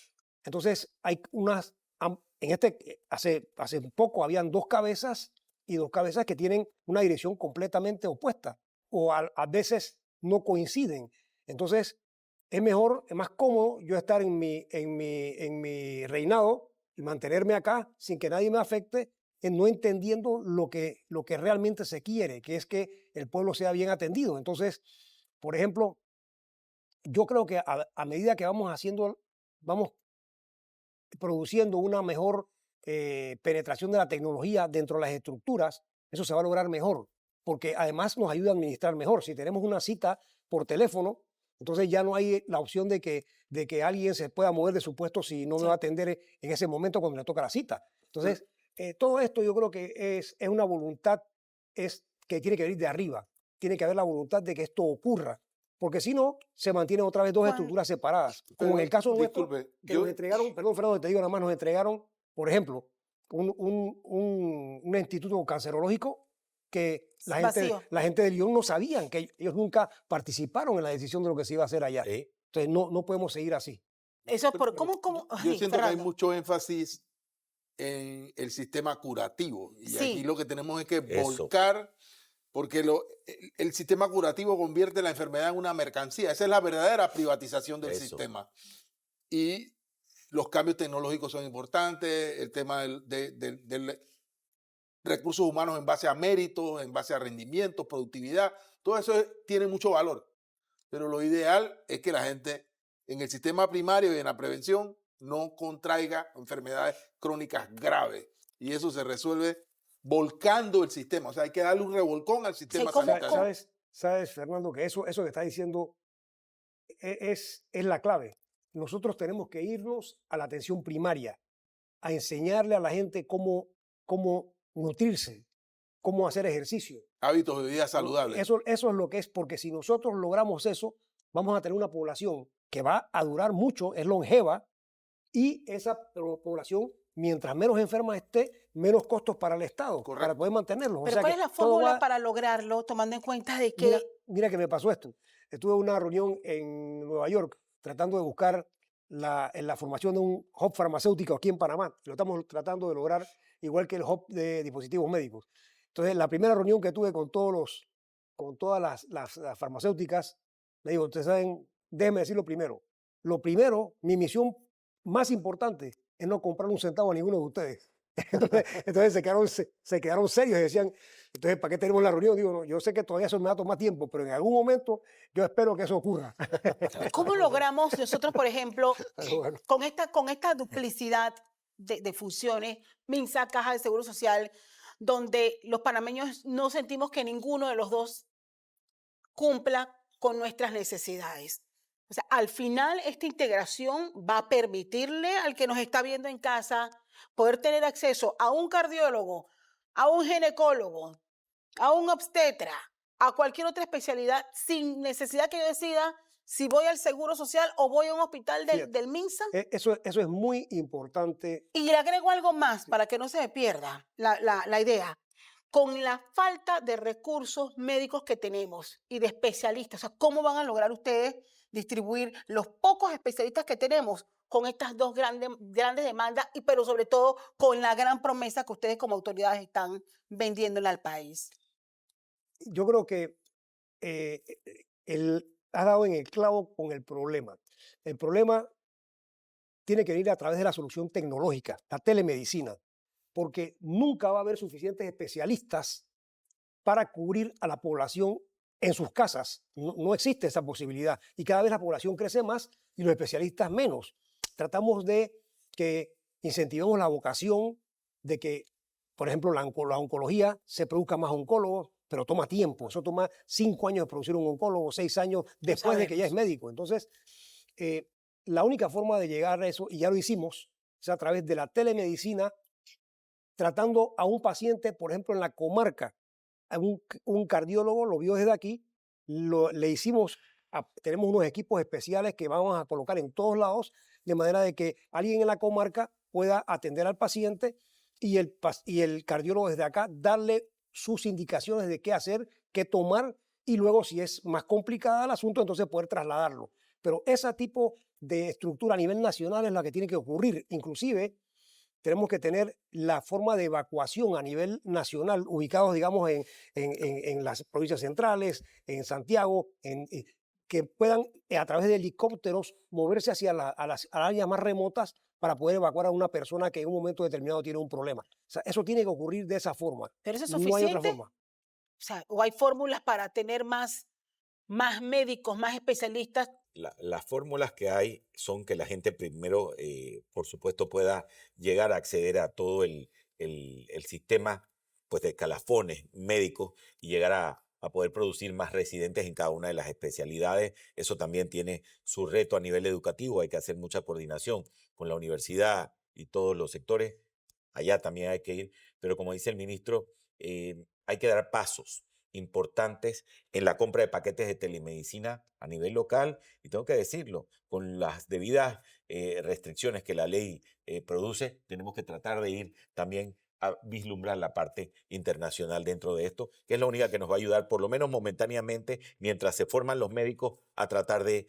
entonces hay hace poco habían dos cabezas que tienen una dirección completamente opuesta, o a veces no coinciden. Entonces es más cómodo yo estar en mi reinado y mantenerme acá sin que nadie me afecte, no entendiendo lo que realmente se quiere, que es que el pueblo sea bien atendido. Entonces, por ejemplo, yo creo que a medida que vamos produciendo una mejor penetración de la tecnología dentro de las estructuras, eso se va a lograr mejor, porque además nos ayuda a administrar mejor. Si tenemos una cita por teléfono, entonces ya no hay la opción de que alguien se pueda mover de su puesto si no me va a atender en ese momento cuando le toca la cita. Entonces, todo esto yo creo que es una voluntad que tiene que venir de arriba. Tiene que haber la voluntad de que esto ocurra, porque si no, se mantienen otra vez dos estructuras separadas. Como en el caso nuestro, Disculpe, que nos entregaron, perdón, Fernando, te digo nada más, nos entregaron, por ejemplo, un instituto cancerológico que la gente de Lyon no sabían, que ellos nunca participaron en la decisión de lo que se iba a hacer allá. Entonces no podemos seguir así. Eso es por cómo. Yo Ay, siento que hay Fernando. mucho énfasis en el sistema curativo. Y Sí. aquí lo que tenemos es que Eso. volcar, porque el sistema curativo convierte la enfermedad en una mercancía. Esa es la verdadera privatización del Eso. sistema. Y los cambios tecnológicos son importantes, el tema del recursos humanos en base a méritos, en base a rendimientos, productividad, todo eso tiene mucho valor. Pero lo ideal es que la gente en el sistema primario y en la prevención no contraiga enfermedades crónicas graves. Y eso se resuelve volcando el sistema. O sea, hay que darle un revolcón al sistema ¿cómo- sanitario. ¿Sabes, Fernando, que eso que está diciendo es la clave? Nosotros tenemos que irnos a la atención primaria, a enseñarle a la gente cómo nutrirse, cómo hacer ejercicio. Hábitos de vida saludables. Eso es lo que es, porque si nosotros logramos eso, vamos a tener una población que va a durar mucho, es longeva, y esa población, mientras menos enferma esté, menos costos para el Estado, para Correcto. poder mantenerlos. Pero ¿cuál es la fórmula para lograrlo, tomando en cuenta de que Mira que me pasó esto. Estuve en una reunión en Nueva York tratando de buscar la formación de un hub farmacéutico aquí en Panamá. Lo estamos tratando de lograr igual que el hub de dispositivos médicos. Entonces, la primera reunión que tuve con todas las farmacéuticas, le digo, ustedes saben, déjenme decir lo primero. Lo primero, mi misión más importante es no comprar un centavo a ninguno de ustedes. Entonces se quedaron serios y decían, entonces, ¿para qué tenemos la reunión? Digo, no, yo sé que todavía eso me va a tomar tiempo, pero en algún momento yo espero que eso ocurra. ¿cómo logramos nosotros, por ejemplo, Pero bueno. con esta duplicidad de funciones, MINSA, Caja de Seguro Social, donde los panameños no sentimos que ninguno de los dos cumpla con nuestras necesidades? O sea, al final esta integración va a permitirle al que nos está viendo en casa poder tener acceso a un cardiólogo, a un ginecólogo, a un obstetra, a cualquier otra especialidad, sin necesidad que yo decida si voy al Seguro Social o voy a un hospital Fíjate. del MINSA. Eso es muy importante. Y le agrego algo más para que no se me pierda la idea. Con la falta de recursos médicos que tenemos y de especialistas, o sea, ¿cómo van a lograr ustedes distribuir los pocos especialistas que tenemos con estas dos grandes demandas, pero sobre todo con la gran promesa que ustedes como autoridades están vendiéndole al país? Yo creo que ha dado en el clavo con el problema. El problema tiene que venir a través de la solución tecnológica, la telemedicina, porque nunca va a haber suficientes especialistas para cubrir a la población en sus casas. No existe esa posibilidad. Y cada vez la población crece más y los especialistas menos. Tratamos de que incentivemos la vocación de que, por ejemplo, la oncología se produzca más oncólogos, pero toma tiempo. Eso toma 5 años de producir un oncólogo, 6 años después de que ya es médico. Entonces, la única forma de llegar a eso, y ya lo hicimos, es a través de la telemedicina, tratando a un paciente, por ejemplo, en la comarca, a un cardiólogo lo vio desde aquí, le hicimos, tenemos unos equipos especiales que vamos a colocar en todos lados, de manera de que alguien en la comarca pueda atender al paciente y el cardiólogo desde acá darle sus indicaciones de qué hacer, qué tomar, y luego si es más complicado el asunto, entonces poder trasladarlo. Pero ese tipo de estructura a nivel nacional es la que tiene que ocurrir. Inclusive, tenemos que tener la forma de evacuación a nivel nacional, ubicados, digamos, en las provincias centrales, en Santiago, que puedan, a través de helicópteros, moverse hacia las áreas más remotas para poder evacuar a una persona que en un momento determinado tiene un problema. O sea, eso tiene que ocurrir de esa forma. ¿Pero eso es No hay otra suficiente? forma. O sea, ¿o hay fórmulas para tener más médicos, más especialistas? Las fórmulas que hay son que la gente primero, por supuesto, pueda llegar a acceder a todo el sistema, pues, de escalafones médicos y llegar a poder producir más residentes en cada una de las especialidades. Eso también tiene su reto a nivel educativo. Hay que hacer mucha coordinación con la universidad y todos los sectores. Allá también hay que ir. Pero como dice el ministro, hay que dar pasos importantes en la compra de paquetes de telemedicina a nivel local, y tengo que decirlo, con las debidas restricciones que la ley produce, tenemos que tratar de ir también a vislumbrar la parte internacional dentro de esto, que es la única que nos va a ayudar, por lo menos momentáneamente, mientras se forman los médicos, a tratar de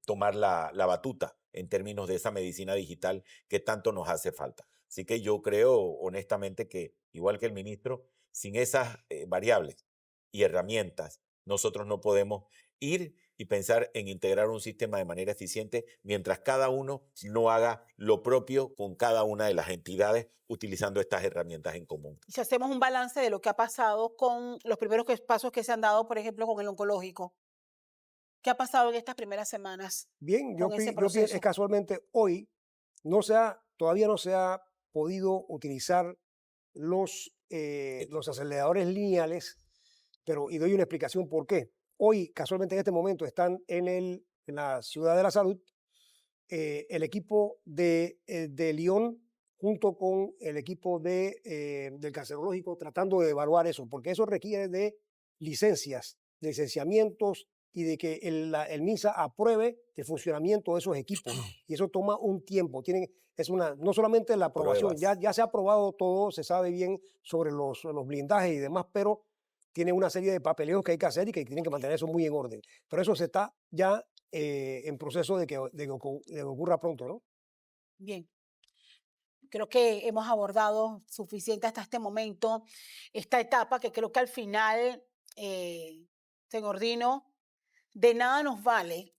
tomar la batuta en términos de esa medicina digital que tanto nos hace falta. Así que yo creo honestamente que, igual que el ministro, sin esas variables y herramientas, nosotros no podemos ir y pensar en integrar un sistema de manera eficiente mientras cada uno no haga lo propio con cada una de las entidades utilizando estas herramientas en común. Y si hacemos un balance de lo que ha pasado con los primeros pasos que se han dado, por ejemplo, con el oncológico, ¿Qué ha pasado en estas primeras semanas Bien, con ese es proceso? casualmente hoy todavía no se ha podido utilizar los aceleradores lineales, y doy una explicación por qué. Hoy, casualmente en este momento, están en la Ciudad de la Salud el equipo de Lyon junto con el equipo del cancerológico tratando de evaluar eso, porque eso requiere de licenciamientos y de que el MINSA apruebe el funcionamiento de esos equipos. Y eso toma un tiempo. No solamente la aprobación, Pruebas. ya se ha aprobado todo, se sabe bien sobre los blindajes y demás, pero tiene una serie de papeleos que hay que hacer y que tienen que mantener eso muy en orden. Pero eso se está ya en proceso de que ocurra pronto, ¿no? Bien, creo que hemos abordado suficiente hasta este momento esta etapa que creo que al final, señor Dino, de nada nos vale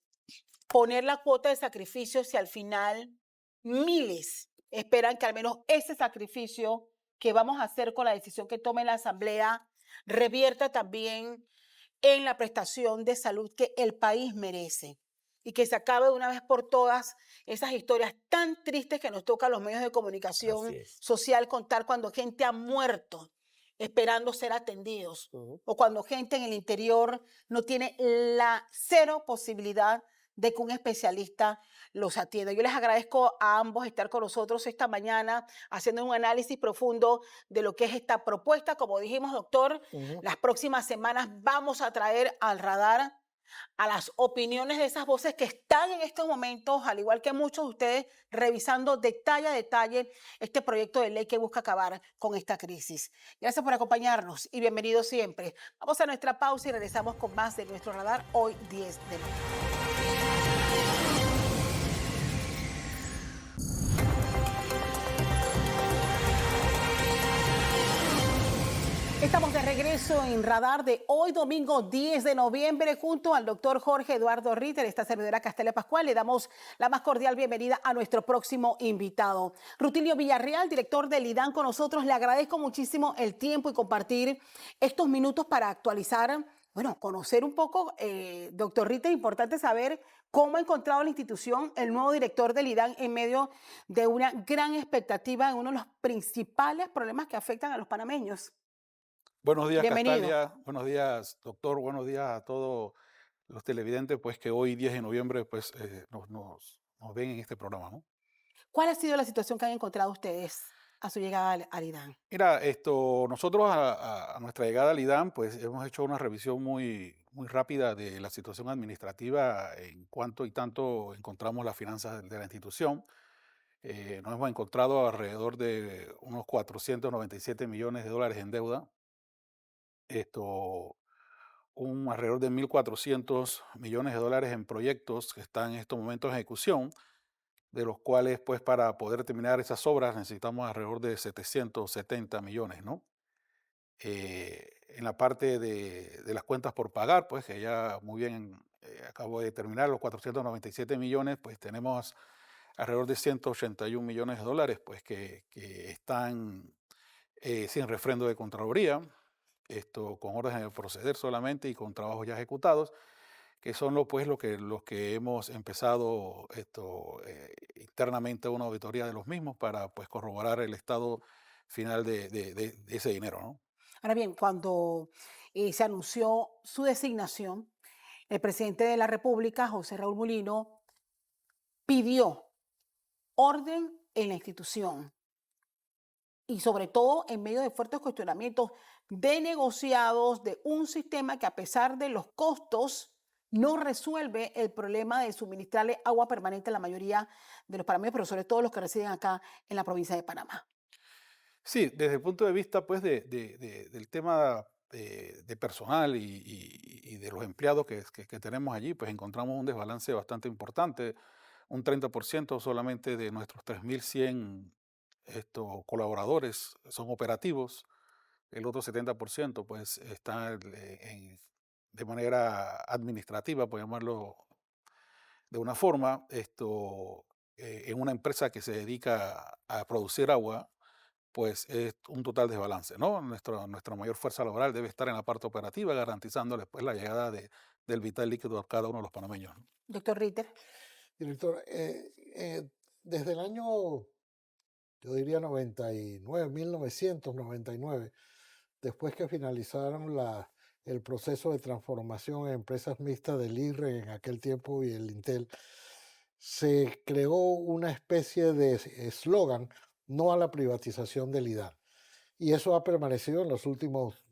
poner la cuota de sacrificio si al final miles esperan que al menos ese sacrificio que vamos a hacer con la decisión que tome la Asamblea revierta también en la prestación de salud que el país merece y que se acabe de una vez por todas esas historias tan tristes que nos toca a los medios de comunicación Así es. social contar cuando gente ha muerto esperando ser atendidos o cuando gente en el interior no tiene la cero posibilidad de que un especialista los atienda. Yo les agradezco a ambos estar con nosotros esta mañana haciendo un análisis profundo de lo que es esta propuesta. Como dijimos, doctor, las próximas semanas vamos a traer al radar a las opiniones de esas voces que están en estos momentos, al igual que muchos de ustedes, revisando detalle a detalle este proyecto de ley que busca acabar con esta crisis. Gracias por acompañarnos y bienvenidos siempre. Vamos a nuestra pausa y regresamos con más de nuestro radar hoy 10 de mayo. Estamos de regreso en Radar de hoy, domingo 10 de noviembre, junto al doctor Jorge Eduardo Ritter, esta servidora Castelia Pascual. Le damos la más cordial bienvenida a nuestro próximo invitado. Rutilio Villarreal, director del IDAN, con nosotros. Le agradezco muchísimo el tiempo y compartir estos minutos para actualizar, conocer un poco, doctor Ritter, importante saber cómo ha encontrado la institución el nuevo director del IDAN en medio de una gran expectativa en uno de los principales problemas que afectan a los panameños. Buenos días, Bienvenido. Castalia. Buenos días, doctor. Buenos días a todos los televidentes, pues que hoy, 10 de noviembre, pues nos ven en este programa, ¿no? ¿Cuál ha sido la situación que han encontrado ustedes a su llegada al IDAN? Mira, nosotros a nuestra llegada al IDAN, pues hemos hecho una revisión muy rápida de la situación administrativa en cuanto y tanto encontramos las finanzas de la institución. Nos hemos encontrado alrededor de unos 497 millones de dólares en deuda. Alrededor de 1.400 millones de dólares en proyectos que están en estos momentos en ejecución, de los cuales, pues, para poder terminar esas obras necesitamos alrededor de 770 millones, ¿no? En la parte de las cuentas por pagar, pues, que ya muy bien acabo de terminar, los 497 millones, pues tenemos alrededor de 181 millones de dólares, pues, que están sin refrendo de Contraloría, con órdenes de proceder solamente y con trabajos ya ejecutados, que son los que hemos empezado internamente una auditoría de los mismos para, pues, corroborar el estado final de ese dinero, ¿no? Ahora bien, cuando se anunció su designación, el presidente de la República, José Raúl Mulino, pidió orden en la institución y sobre todo en medio de fuertes cuestionamientos de negociados de un sistema que a pesar de los costos no resuelve el problema de suministrarle agua permanente a la mayoría de los panameños, pero sobre todo los que residen acá en la provincia de Panamá. Sí, desde el punto de vista, pues, del tema de personal y de los empleados que tenemos allí, pues encontramos un desbalance bastante importante. Un 30% solamente de nuestros 3.100 colaboradores son operativos. El otro 70%, pues, está de manera administrativa, por llamarlo de una forma, en una empresa que se dedica a producir agua, pues es un total desbalance, ¿no? Nuestra mayor fuerza laboral debe estar en la parte operativa, garantizando después la llegada del vital líquido a cada uno de los panameños, ¿no? Doctor Ritter. Director, desde el año, yo diría 99, 1999, después que finalizaron el proceso de transformación en empresas mixtas del IRRE en aquel tiempo y el Intel, se creó una especie de eslogan, no a la privatización del IDAN. Y eso ha permanecido en los últimos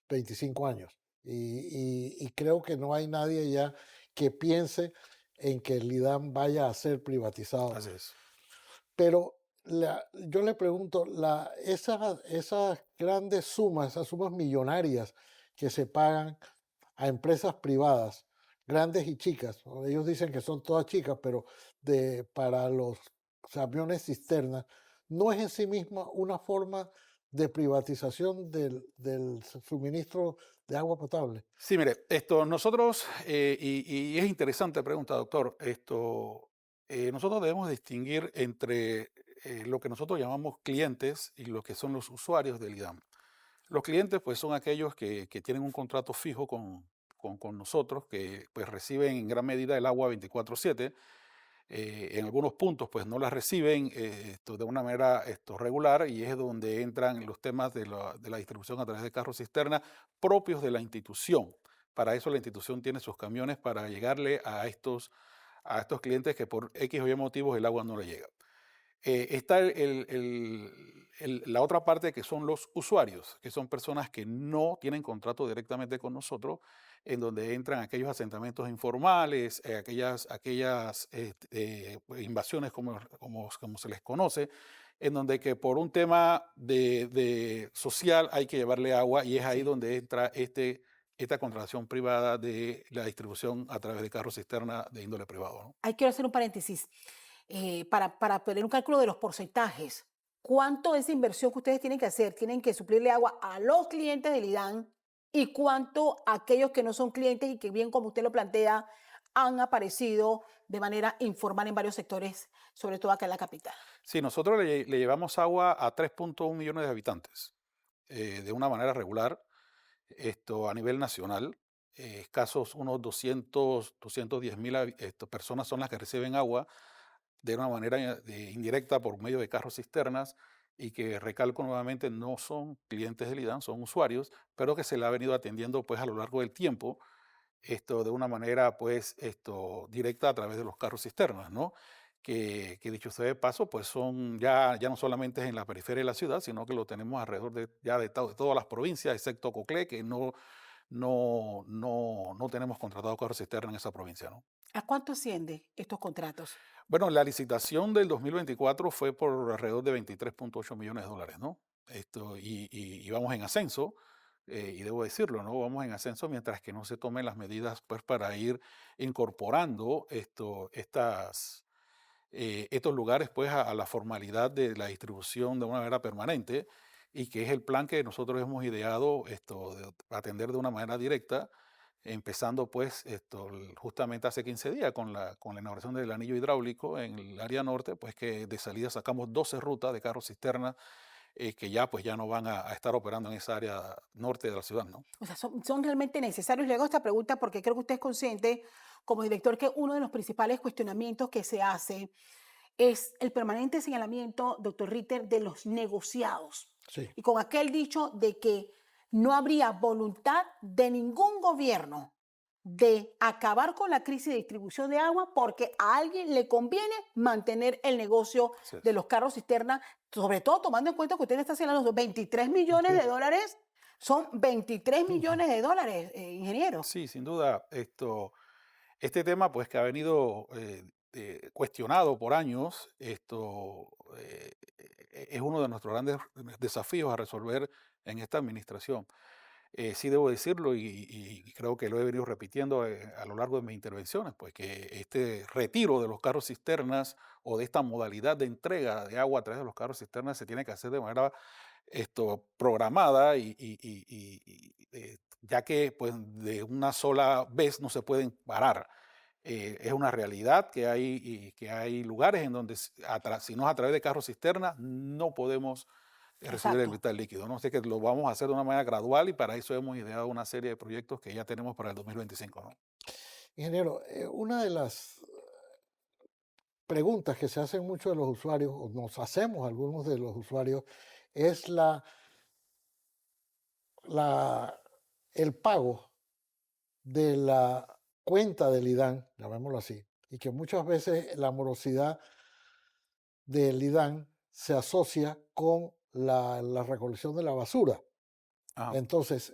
25 años. Y creo que no hay nadie ya que piense en que el IDAN vaya a ser privatizado. Así es. Pero yo le pregunto, esas grandes sumas, esas sumas millonarias que se pagan a empresas privadas, grandes y chicas, ¿no? Ellos dicen que son todas chicas, pero para los camiones cisternas, no es en sí misma una forma de privatización del suministro de agua potable. Sí, mire, nosotros, y es interesante pregunta, doctor, nosotros debemos distinguir entre lo que nosotros llamamos clientes y lo que son los usuarios del IDAM. Los clientes, pues, son aquellos que tienen un contrato fijo con nosotros, que pues reciben en gran medida el agua 24/7. En algunos puntos, pues, no la reciben de una manera regular, y es donde entran los temas de la distribución a través de carros cisterna propios de la institución. Para eso la institución tiene sus camiones para llegarle a estos clientes que por X o Y motivos el agua no le llega. Está la otra parte, que son los usuarios, que son personas que no tienen contrato directamente con nosotros, en donde entran aquellos asentamientos informales, aquellas invasiones como se les conoce, en donde que por un tema de social hay que llevarle agua, y es ahí donde entra esta contratación privada de la distribución a través de carros cisterna de índole privado, ¿no? Ahí quiero hacer un paréntesis para tener un cálculo de los porcentajes. ¿Cuánto de esa inversión que ustedes tienen que hacer? Tienen que suplirle agua a los clientes del IDAN, y cuánto a aquellos que no son clientes y que, bien como usted lo plantea, han aparecido de manera informal en varios sectores, sobre todo acá en la capital. Sí, nosotros le llevamos agua a 3.1 millones de habitantes de una manera regular, a nivel nacional. Escasos unos 210,000 personas son las que reciben agua de una manera indirecta por medio de carros cisternas, y que, recalco nuevamente, no son clientes del IDAN, son usuarios, pero que se le ha venido atendiendo, pues, a lo largo del tiempo, de una manera, pues, directa a través de los carros cisternas, ¿no? Que dicho sea de paso, pues son ya no solamente en la periferia de la ciudad, sino que lo tenemos alrededor de todas las provincias, excepto Coclé, que no tenemos contratado carros cisterna en esa provincia, ¿no? ¿A cuánto asciende estos contratos? Bueno, la licitación del 2024 fue por alrededor de 23.8 millones de dólares, ¿no? Y vamos en ascenso, y debo decirlo, ¿no? Vamos en ascenso mientras que no se tomen las medidas, pues, para ir incorporando estos lugares, pues, a la formalidad de la distribución de una manera permanente, y que es el plan que nosotros hemos ideado, de atender de una manera directa, empezando, pues, justamente hace 15 días con la inauguración del anillo hidráulico en el área norte, pues, que de salida sacamos 12 rutas de carros cisterna que ya no van a estar operando en esa área norte de la ciudad, ¿no? O sea, son realmente necesarios. Le hago esta pregunta porque creo que usted es consciente, como director, que uno de los principales cuestionamientos que se hace es el permanente señalamiento, doctor Ritter, de los negociados. Sí. Y con aquel dicho de que no habría voluntad de ningún gobierno de acabar con la crisis de distribución de agua porque a alguien le conviene mantener el negocio Así es. de los carros cisterna, sobre todo tomando en cuenta que usted está señalando 23 millones de dólares. Son 23 millones de dólares, ingeniero. Sí, sin duda. Este tema, pues, que ha venido cuestionado por años, es uno de nuestros grandes desafíos a resolver en esta administración. Sí debo decirlo, y creo que lo he venido repitiendo a lo largo de mis intervenciones, pues, que este retiro de los carros cisternas, o de esta modalidad de entrega de agua a través de los carros cisternas, se tiene que hacer de manera programada, ya que, pues, de una sola vez no se pueden parar. Es una realidad que hay lugares en donde si no es a través de carros cisternas no podemos recibir el Exacto. vital líquido, ¿no? Así que lo vamos a hacer de una manera gradual y para eso hemos ideado una serie de proyectos que ya tenemos para el 2025, ¿no? Ingeniero, una de las preguntas que se hacen muchos de los usuarios, o nos hacemos algunos de los usuarios, es la, el pago de la cuenta del IDAN, llamémoslo así, y que muchas veces la morosidad del IDAN se asocia con la recolección de la basura. Ajá. Entonces,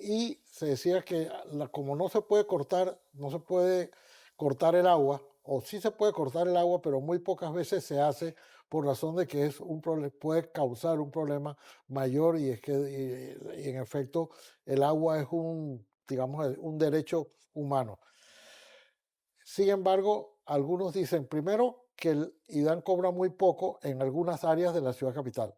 y se decía que como no se puede cortar, no se puede cortar el agua, o sí se puede cortar el agua, pero muy pocas veces se hace por razón de que es puede causar un problema mayor y es que y en efecto el agua es digamos, un derecho humano. Sin embargo, algunos dicen primero que el IDAN cobra muy poco en algunas áreas de la ciudad capital.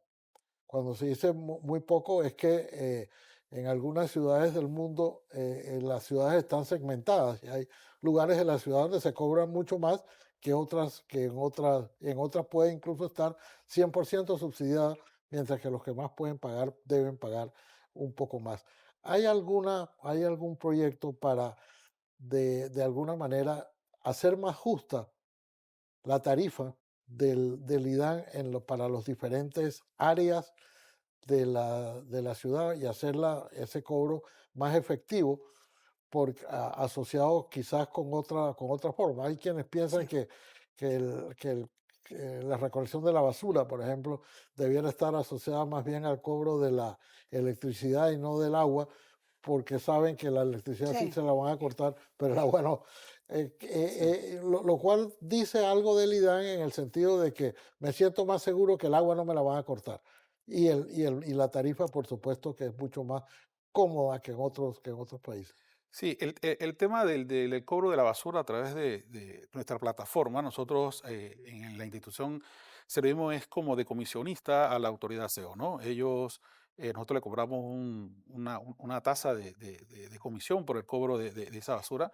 Cuando se dice muy poco es que en algunas ciudades del mundo las ciudades están segmentadas y hay lugares de la ciudad donde se cobran mucho más que otras, en otras puede incluso estar 100% subsidiada, mientras que los que más pueden pagar deben pagar un poco más. ¿Hay algún proyecto para de alguna manera hacer más justa la tarifa del IDAN para los diferentes áreas de la ciudad y hacerla ese cobro más efectivo asociado quizás con otra forma? Hay quienes piensan Sí. que la recolección de la basura, por ejemplo, debiera estar asociada más bien al cobro de la electricidad y no del agua, porque saben que la electricidad sí Sí. se la van a cortar, pero el agua no. Lo cual dice algo del IDAN en el sentido de que me siento más seguro que el agua no me la van a cortar. Y la tarifa, por supuesto, que es mucho más cómoda que en otros países. Sí, el tema del cobro de la basura a través de nuestra plataforma, nosotros en la institución servimos es como de comisionista a la autoridad SEO, ¿no? Nosotros le cobramos una tasa de comisión por el cobro de esa basura.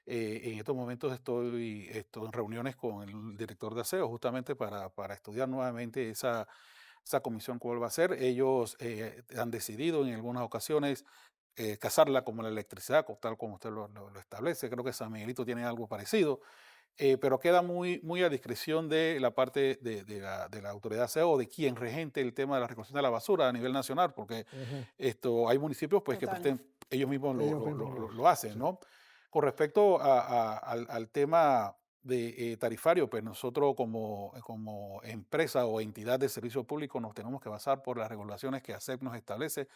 En estos momentos estoy en reuniones con el director de aseo justamente para estudiar nuevamente esa comisión cuál va a ser. Ellos han decidido en algunas ocasiones casarla como la electricidad, tal como usted lo establece. Creo que San Miguelito tiene algo parecido, pero queda muy a discreción de la parte de la autoridad SEO, de quien regente el tema de la recolección de la basura a nivel nacional, porque Ujú. hay municipios pues, que pues, Total. ellos mismos Ellos mismos lo hacen, sí. ¿no? Con respecto al tema de tarifario, pues nosotros como empresa o entidad de servicio público nos tenemos que basar por las regulaciones que ASEP nos establece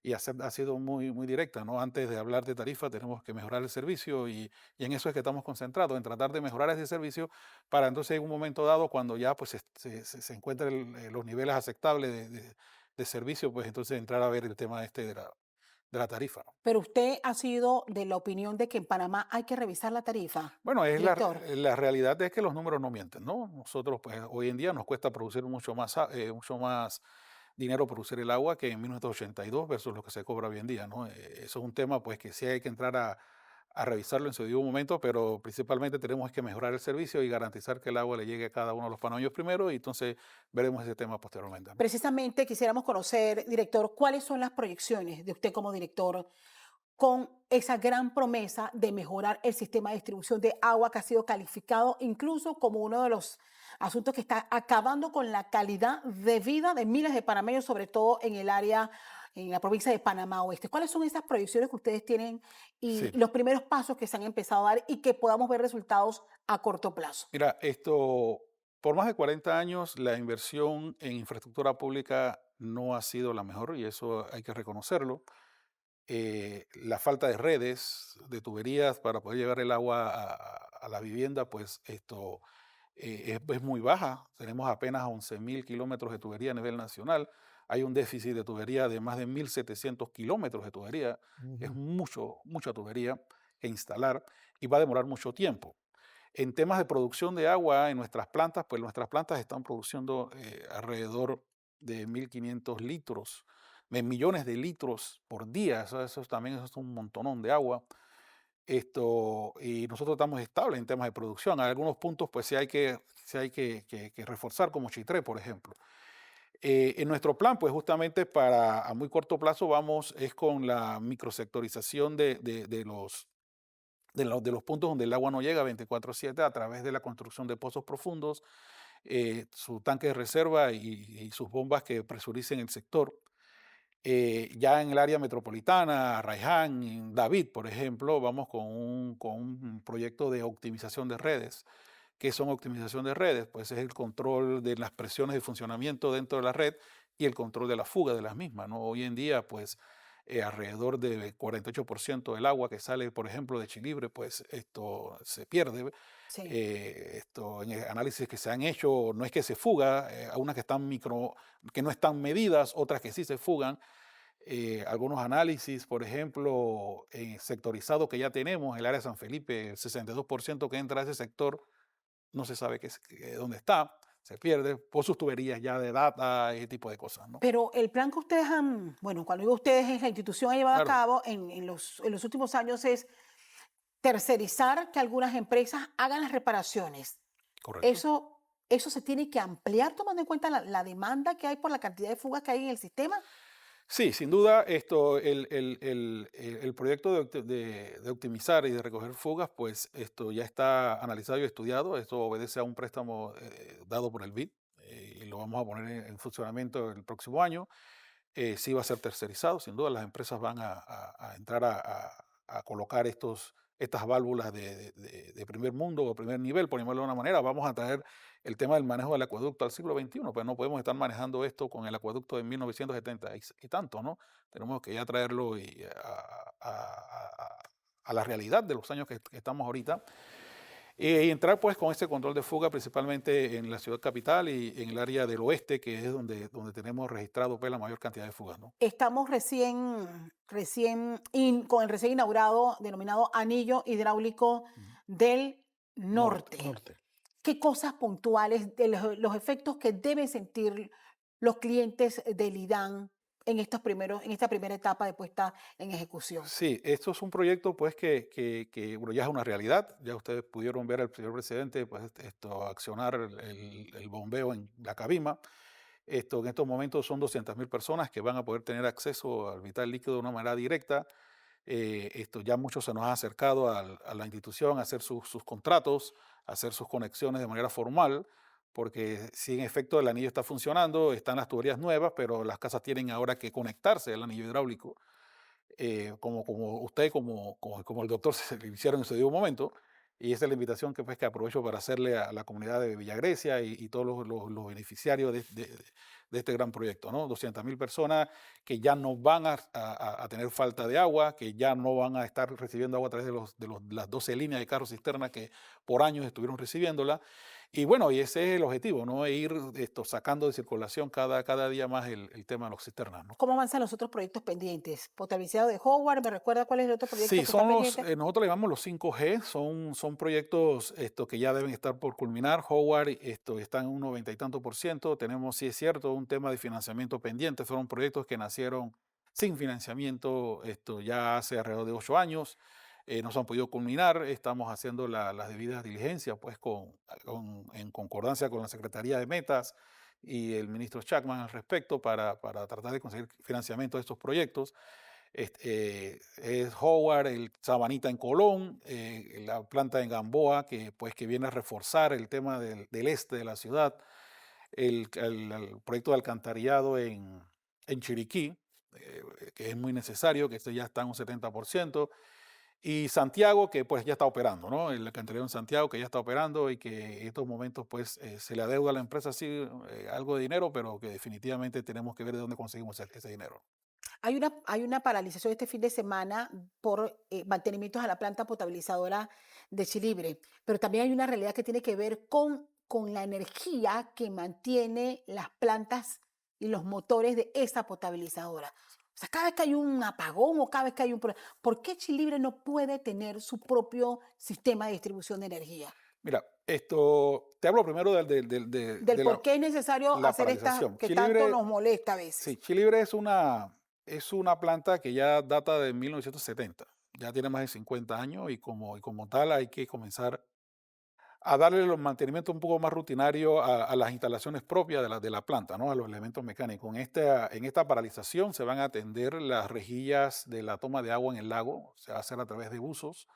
y ASEP ha sido muy directa, ¿no? Antes de hablar de tarifa tenemos que mejorar el servicio y en eso es que estamos concentrados, en tratar de mejorar ese servicio para entonces en un momento dado cuando ya pues se encuentren los niveles aceptables de servicio, pues entonces entrar a ver el tema de la tarifa, ¿no? Pero usted ha sido de la opinión de que en Panamá hay que revisar la tarifa, Bueno, director. la realidad es que los números no mienten, ¿no? Nosotros, pues, hoy en día nos cuesta producir mucho más dinero producir el agua que en 1982 versus lo que se cobra hoy en día, ¿no? Eso es un tema, pues, que sí hay que entrar a revisarlo en su debido momento, pero principalmente tenemos que mejorar el servicio y garantizar que el agua le llegue a cada uno de los panameños primero y entonces veremos ese tema posteriormente, ¿no? Precisamente quisiéramos conocer, director, cuáles son las proyecciones de usted como director con esa gran promesa de mejorar el sistema de distribución de agua que ha sido calificado incluso como uno de los asuntos que está acabando con la calidad de vida de miles de panameños, sobre todo en el área, en la provincia de Panamá Oeste. ¿Cuáles son esas proyecciones que ustedes tienen y Sí. los primeros pasos que se han empezado a dar y que podamos ver resultados a corto plazo? Mira, por más de 40 años, la inversión en infraestructura pública no ha sido la mejor y eso hay que reconocerlo. La falta de redes, de tuberías para poder llevar el agua a la vivienda, pues es muy baja. Tenemos apenas 11.000 kilómetros de tubería a nivel nacional. Hay un déficit de tubería de más de 1.700 kilómetros de tubería. Es Ujú. mucha tubería que instalar y va a demorar mucho tiempo. En temas de producción de agua en nuestras plantas, pues nuestras plantas están produciendo alrededor de 1.500 litros, de millones de litros por día. Eso es un montonón de agua. Y nosotros estamos estables en temas de producción. Hay algunos puntos, pues sí hay que reforzar, como Chitré, por ejemplo. En nuestro plan, pues justamente a muy corto plazo es con la microsectorización de los puntos donde el agua no llega 24/7 a través de la construcción de pozos profundos, su tanque de reserva y sus bombas que presuricen el sector. Ya en el área metropolitana, Raiján, en David, por ejemplo, vamos con un proyecto de optimización de redes. ¿Qué son optimización de redes? Pues es el control de las presiones de funcionamiento dentro de la red y el control de la fuga de las mismas, ¿no? Hoy en día, pues alrededor del 48% del agua que sale, por ejemplo, de Chilibre, pues esto se pierde. Sí. Esto en el análisis que se han hecho, no es que se fuga, unas que están que no están medidas, otras que sí se fugan. Algunos análisis, por ejemplo, sectorizados que ya tenemos, el área de San Felipe, el 62% que entra a ese sector no se sabe dónde está, se pierde por sus tuberías ya de data, ese tipo de cosas, ¿no? Pero el plan que ustedes han, bueno, cuando digo ustedes, es la institución ha llevado a Claro, cabo en los últimos años es tercerizar que algunas empresas hagan las reparaciones. correcto. Eso se tiene que ampliar tomando en cuenta la demanda que hay por la cantidad de fugas que hay en el sistema. Sí, sin duda, el proyecto de optimizar y de recoger fugas, pues esto ya está analizado y estudiado. Esto obedece a un préstamo dado por el BID y lo vamos a poner en funcionamiento el próximo año. Sí va a ser tercerizado, sin duda. Las empresas van a entrar a colocar estas válvulas de primer mundo o primer nivel, por llamarlo de una manera. Vamos a traer el tema del manejo del acueducto al siglo XXI, pues no podemos estar manejando esto con el acueducto de 1970 y tanto, ¿no? Tenemos que ya traerlo a la realidad de los años que estamos ahorita. Y entrar pues con ese control de fuga principalmente en la ciudad capital y en el área del oeste, que es donde tenemos registrado pues, la mayor cantidad de fugas, ¿no? Estamos con el recién inaugurado denominado Anillo Hidráulico del Norte. Norte. ¿Qué cosas puntuales de los efectos que deben sentir los clientes del IDAN en esta primera etapa de puesta en ejecución? Sí, esto es un proyecto pues bueno, ya es una realidad. Ya ustedes pudieron ver al señor presidente pues, accionar el bombeo en la Cabima. En estos momentos son 200.000 personas que van a poder tener acceso al vital líquido de una manera directa. Ya muchos se nos han acercado a la institución a hacer sus contratos, a hacer sus conexiones de manera formal, porque si en efecto el anillo está funcionando, están las tuberías nuevas, pero las casas tienen ahora que conectarse al anillo hidráulico, como usted, como el doctor se le hicieron en su debido momento. Y esa es la invitación que aprovecho para hacerle a la comunidad de Villa Grecia y todos los beneficiarios de este gran proyecto, ¿no? 200.000 personas que ya no van a tener falta de agua, que ya no van a estar recibiendo agua a través de las 12 líneas de carros cisterna que por años estuvieron recibiéndola. Y bueno, y ese es el objetivo, ¿no? Ir sacando de circulación cada día más el tema de los cisternas, ¿no? ¿Cómo avanzan los otros proyectos pendientes? Potabilizado de Howard, ¿me recuerda cuál es el otro proyecto Sí, que está pendiente? nosotros le llamamos los 5G, son proyectos que ya deben estar por culminar. Howard está en un 90 y tanto por ciento. Tenemos, sí es cierto, un tema de financiamiento pendiente. Fueron proyectos que nacieron sin financiamiento ya hace alrededor de 8 años. No se han podido culminar. Estamos haciendo las debidas diligencias pues, en concordancia con la Secretaría de Metas y el ministro Chapman al respecto para tratar de conseguir financiamiento de estos proyectos. Es Howard, el Sabanita en Colón, la planta en Gamboa, que viene a reforzar el tema del este de la ciudad, el proyecto de alcantarillado en Chiriquí, que es muy necesario, que ya está en un 70%, y Santiago, que pues ya está operando, ¿no? El alcantarillado en Santiago, que ya está operando y que en estos momentos pues se le adeuda a la empresa sí algo de dinero, pero que definitivamente tenemos que ver de dónde conseguimos ese dinero. Hay una paralización este fin de semana por mantenimientos a la planta potabilizadora de Chilibre, pero también hay una realidad que tiene que ver con la energía que mantiene las plantas y los motores de esa potabilizadora. O sea, cada vez que hay un apagón o cada vez que hay un problema, ¿por qué Chilibre no puede tener su propio sistema de distribución de energía? Mira, te hablo primero Del por qué es necesario la hacer esta paralización. que tanto Chilibre, nos molesta a veces. sí, Chilibre es una planta que ya data de 1970. Ya tiene más de 50 años y como tal hay que comenzar a darle el mantenimiento un poco más rutinario a las instalaciones propias de la planta, ¿no? A los elementos mecánicos. En esta paralización se van a atender las rejillas de la toma de agua en el lago, se va a hacer a través de buzos,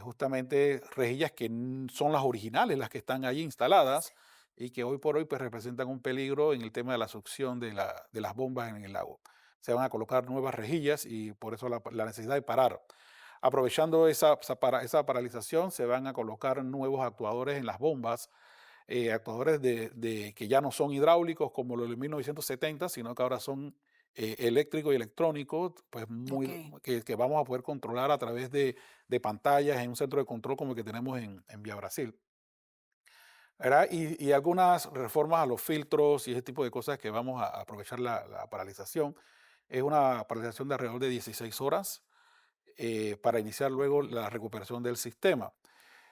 justamente rejillas que son las originales, las que están allí instaladas y que hoy por hoy pues, representan un peligro en el tema de la succión de las bombas en el lago. Se van a colocar nuevas rejillas y por eso la necesidad de parar. Aprovechando esa paralización, se van a colocar nuevos actuadores en las bombas, actuadores que ya no son hidráulicos como los de 1970, sino que ahora son eléctricos y electrónicos, pues que vamos a poder controlar a través de pantallas en un centro de control como el que tenemos en Vía Brasil. ¿Verdad? Y algunas reformas a los filtros y ese tipo de cosas que vamos a aprovechar la paralización. Es una paralización de alrededor de 16 horas. Para iniciar luego la recuperación del sistema.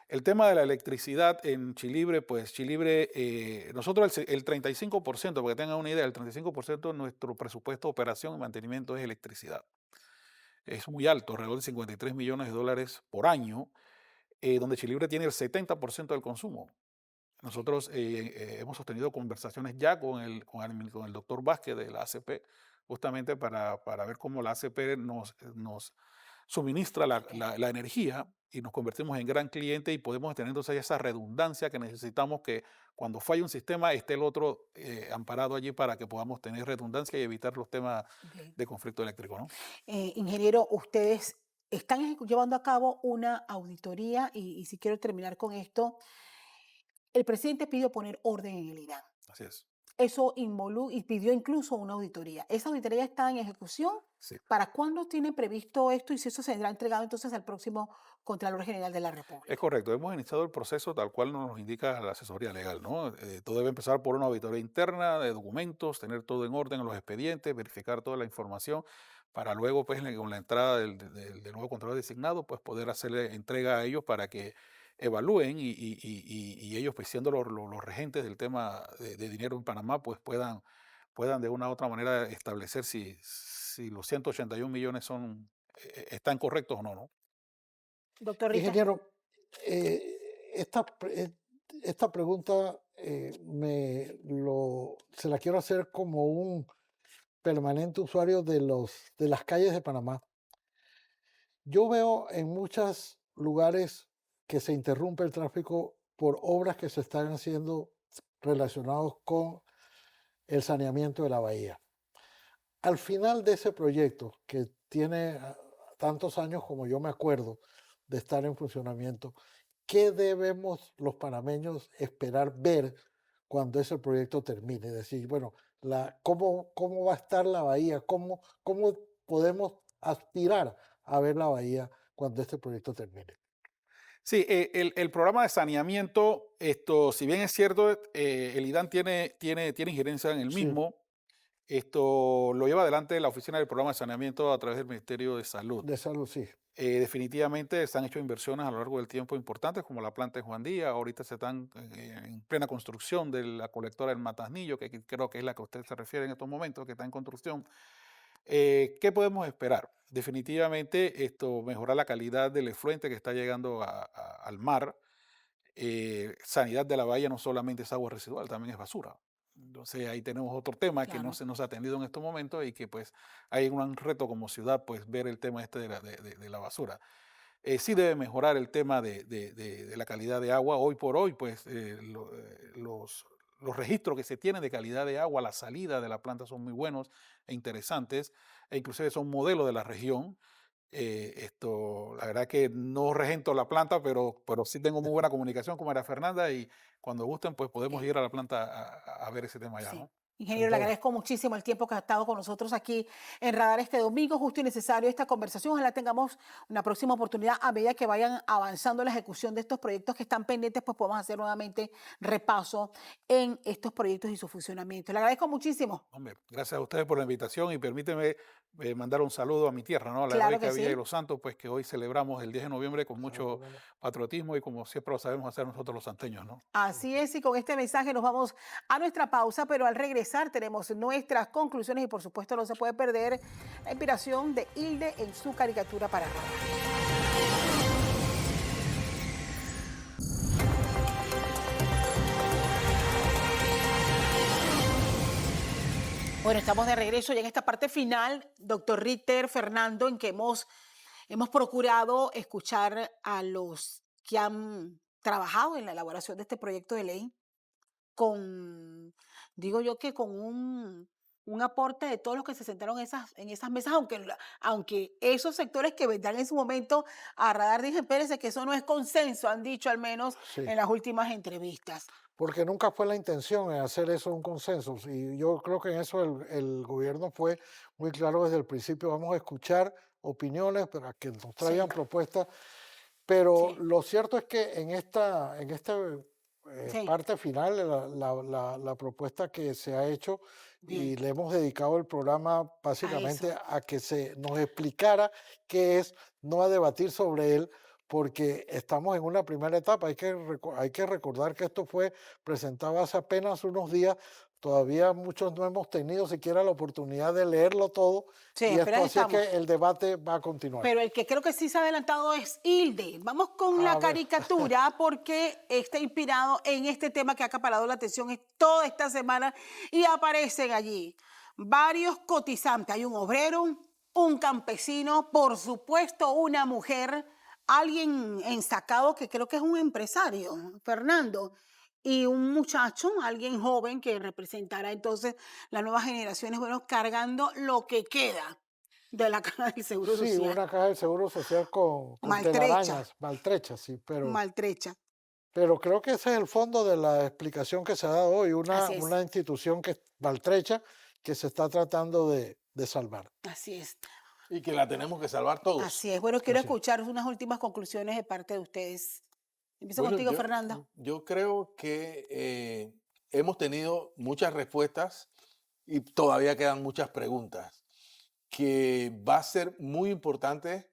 El tema de la electricidad en Chilibre, pues Chilibre, nosotros el 35%, para que tengan una idea, el 35% de nuestro presupuesto de operación y mantenimiento es electricidad. Es muy alto, alrededor de $53 millones por año, donde Chilibre tiene el 70% del consumo. Nosotros hemos sostenido conversaciones ya con el doctor Vázquez de la ACP, justamente para ver cómo la ACP nos suministra la energía y nos convertimos en gran cliente y podemos tener entonces esa redundancia que necesitamos, que cuando falla un sistema esté el otro amparado allí para que podamos tener redundancia y evitar los temas de conflicto eléctrico, ¿no? Ingeniero, ustedes están llevando a cabo una auditoría y si quiero terminar con esto, el presidente pidió poner orden en el IDAN. Así es. Eso y pidió incluso una auditoría. ¿Esa auditoría está en ejecución? Sí. ¿Para cuándo tienen previsto esto y si eso se será entregado entonces al próximo Contralor General de la República? Es correcto, hemos iniciado el proceso tal cual nos indica la asesoría legal, ¿no? Todo debe empezar por una auditoría interna de documentos, tener todo en orden en los expedientes, verificar toda la información para luego, pues, con la entrada del nuevo Contralor designado, pues, poder hacerle entrega a ellos para que evalúen y ellos, pues, siendo los regentes del tema de dinero en Panamá, pues puedan de una u otra manera establecer si los 181 millones están correctos o no, ¿no? Doctor Rita. Ingeniero, esta pregunta se la quiero hacer como un permanente usuario de las calles de Panamá. Yo veo en muchos lugares que se interrumpe el tráfico por obras que se están haciendo relacionados con el saneamiento de la bahía. Al final de ese proyecto, que tiene tantos años como yo me acuerdo de estar en funcionamiento, ¿qué debemos los panameños esperar ver cuando ese proyecto termine? Es decir, bueno, ¿cómo va a estar la bahía? ¿Cómo podemos aspirar a ver la bahía cuando este proyecto termine? Sí, el programa de saneamiento, si bien es cierto, el IDAN tiene injerencia en el mismo, esto lo lleva adelante la Oficina del Programa de Saneamiento a través del Ministerio de Salud. De Salud, sí. Definitivamente se han hecho inversiones a lo largo del tiempo importantes, como la planta de Juan Díaz. Ahorita se están en plena construcción de la colectora del Matanillo, que creo que es la que usted se refiere en estos momentos, que está en construcción. ¿Qué podemos esperar? Definitivamente mejorar la calidad del efluente que está llegando al mar. Sanidad de la bahía no solamente es agua residual, también es basura. Entonces ahí tenemos otro tema que no se nos ha atendido en estos momentos y que pues hay un reto como ciudad pues ver el tema de la basura. Sí debe mejorar el tema de la calidad de agua. Hoy por hoy pues los registros que se tienen de calidad de agua, la salida de la planta son muy buenos e interesantes e inclusive son modelos de la región. La verdad que no regento la planta, pero sí tengo muy buena comunicación con María Fernanda y cuando gusten pues podemos ir a la planta a ver ese tema allá, Sí. ¿no? Ingeniero, le agradezco muchísimo el tiempo que ha estado con nosotros aquí en Radar este domingo, justo y necesario esta conversación. Ojalá tengamos una próxima oportunidad a medida que vayan avanzando la ejecución de estos proyectos que están pendientes, pues podemos hacer nuevamente repaso en estos proyectos y su funcionamiento. Le agradezco muchísimo. Hombre, gracias a ustedes por la invitación y permíteme mandar un saludo a mi tierra, ¿no? A la Claro heroica que Villa sí. de los Santos, pues que hoy celebramos el 10 de noviembre con mucho patriotismo y como siempre lo sabemos hacer nosotros los santeños, ¿no? Así es, y con este mensaje nos vamos a nuestra pausa, pero al regresar tenemos nuestras conclusiones y por supuesto no se puede perder la inspiración de Hilde en su caricatura para Radar. Bueno, estamos de regreso ya en esta parte final, doctor Ritter, Fernando, en que hemos procurado escuchar a los que han trabajado en la elaboración de este proyecto de ley con, digo yo que con un aporte de todos los que se sentaron en esas mesas, aunque esos sectores que vendrán en su momento a radar dicen, espérense que eso no es consenso, han dicho al menos Sí. en las últimas entrevistas. Porque nunca fue la intención en hacer eso un consenso. Y yo creo que en eso el gobierno fue muy claro desde el principio. Vamos a escuchar opiniones para que nos traigan propuestas. Pero Sí. lo cierto es que en esta Sí. parte final, la propuesta que se ha hecho, y le hemos dedicado el programa básicamente a que se nos explicara qué es, no a debatir sobre él, porque estamos en una primera etapa. Hay que recordar que esto fue presentado hace apenas unos días. Todavía muchos no hemos tenido siquiera la oportunidad de leerlo todo. Sí, Y pero esto ahí así es estamos. que el debate va a continuar. Pero el que creo que sí se ha adelantado es Hilde. Vamos con la A ver. caricatura porque está inspirado en este tema que ha acaparado la atención toda esta semana y aparecen allí varios cotizantes. Hay un obrero, un campesino, por supuesto una mujer, alguien ensacado que creo que es un empresario, Fernando, y un muchacho, alguien joven que representará entonces las nuevas generaciones, bueno, cargando lo que queda de la caja del Seguro Sí, Social. una caja del Seguro Social con Maltrecha. telarañas, maltrecha, sí, Maltrecha. pero creo que ese es el fondo de la explicación que se ha dado hoy, Así es. una institución que es maltrecha, que se está tratando de salvar. Así es. Y que la tenemos que salvar todos. Así es. Bueno, quiero Así es. escuchar unas últimas conclusiones de parte de ustedes. Empiezo Bueno, contigo, Fernanda. Yo creo que hemos tenido muchas respuestas y todavía quedan muchas preguntas, que va a ser muy importante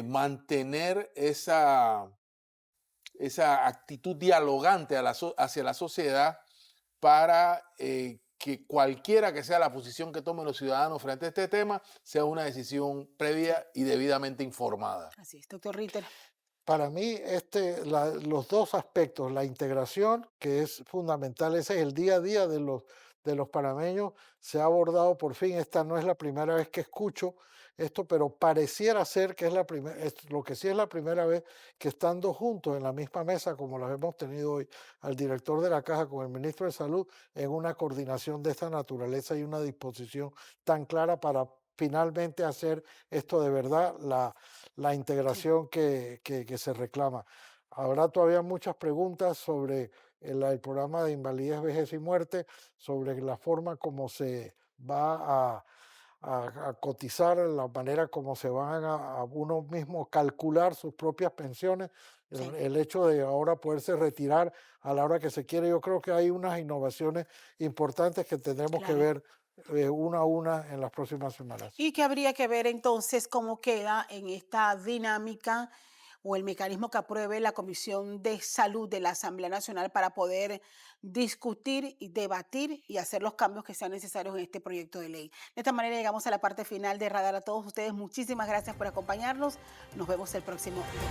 mantener esa actitud dialogante hacia la sociedad para que cualquiera que sea la posición que tomen los ciudadanos frente a este tema sea una decisión previa y debidamente informada. Así es, doctor Ritter. Para mí, los dos aspectos, la integración, que es fundamental, ese es el día a día de los panameños, se ha abordado por fin. Esta no es la primera vez que escucho esto, pero pareciera ser que lo que sí es la primera vez que estando juntos en la misma mesa, como las hemos tenido hoy, al director de la Caja con el ministro de Salud, en una coordinación de esta naturaleza y una disposición tan clara para finalmente hacer esto de verdad, la integración que se reclama. Habrá todavía muchas preguntas sobre el programa de invalidez, vejez y muerte, sobre la forma como se va a cotizar, la manera como se van a uno mismo calcular sus propias pensiones, Sí. el hecho de ahora poderse retirar a la hora que se quiere. Yo creo que hay unas innovaciones importantes que tendremos que Claro. ver una a una en las próximas semanas. Y que habría que ver entonces cómo queda en esta dinámica o el mecanismo que apruebe la Comisión de Salud de la Asamblea Nacional para poder discutir y debatir y hacer los cambios que sean necesarios en este proyecto de ley. De esta manera llegamos a la parte final de Radar. A todos ustedes, muchísimas gracias por acompañarnos. Nos vemos el próximo lunes.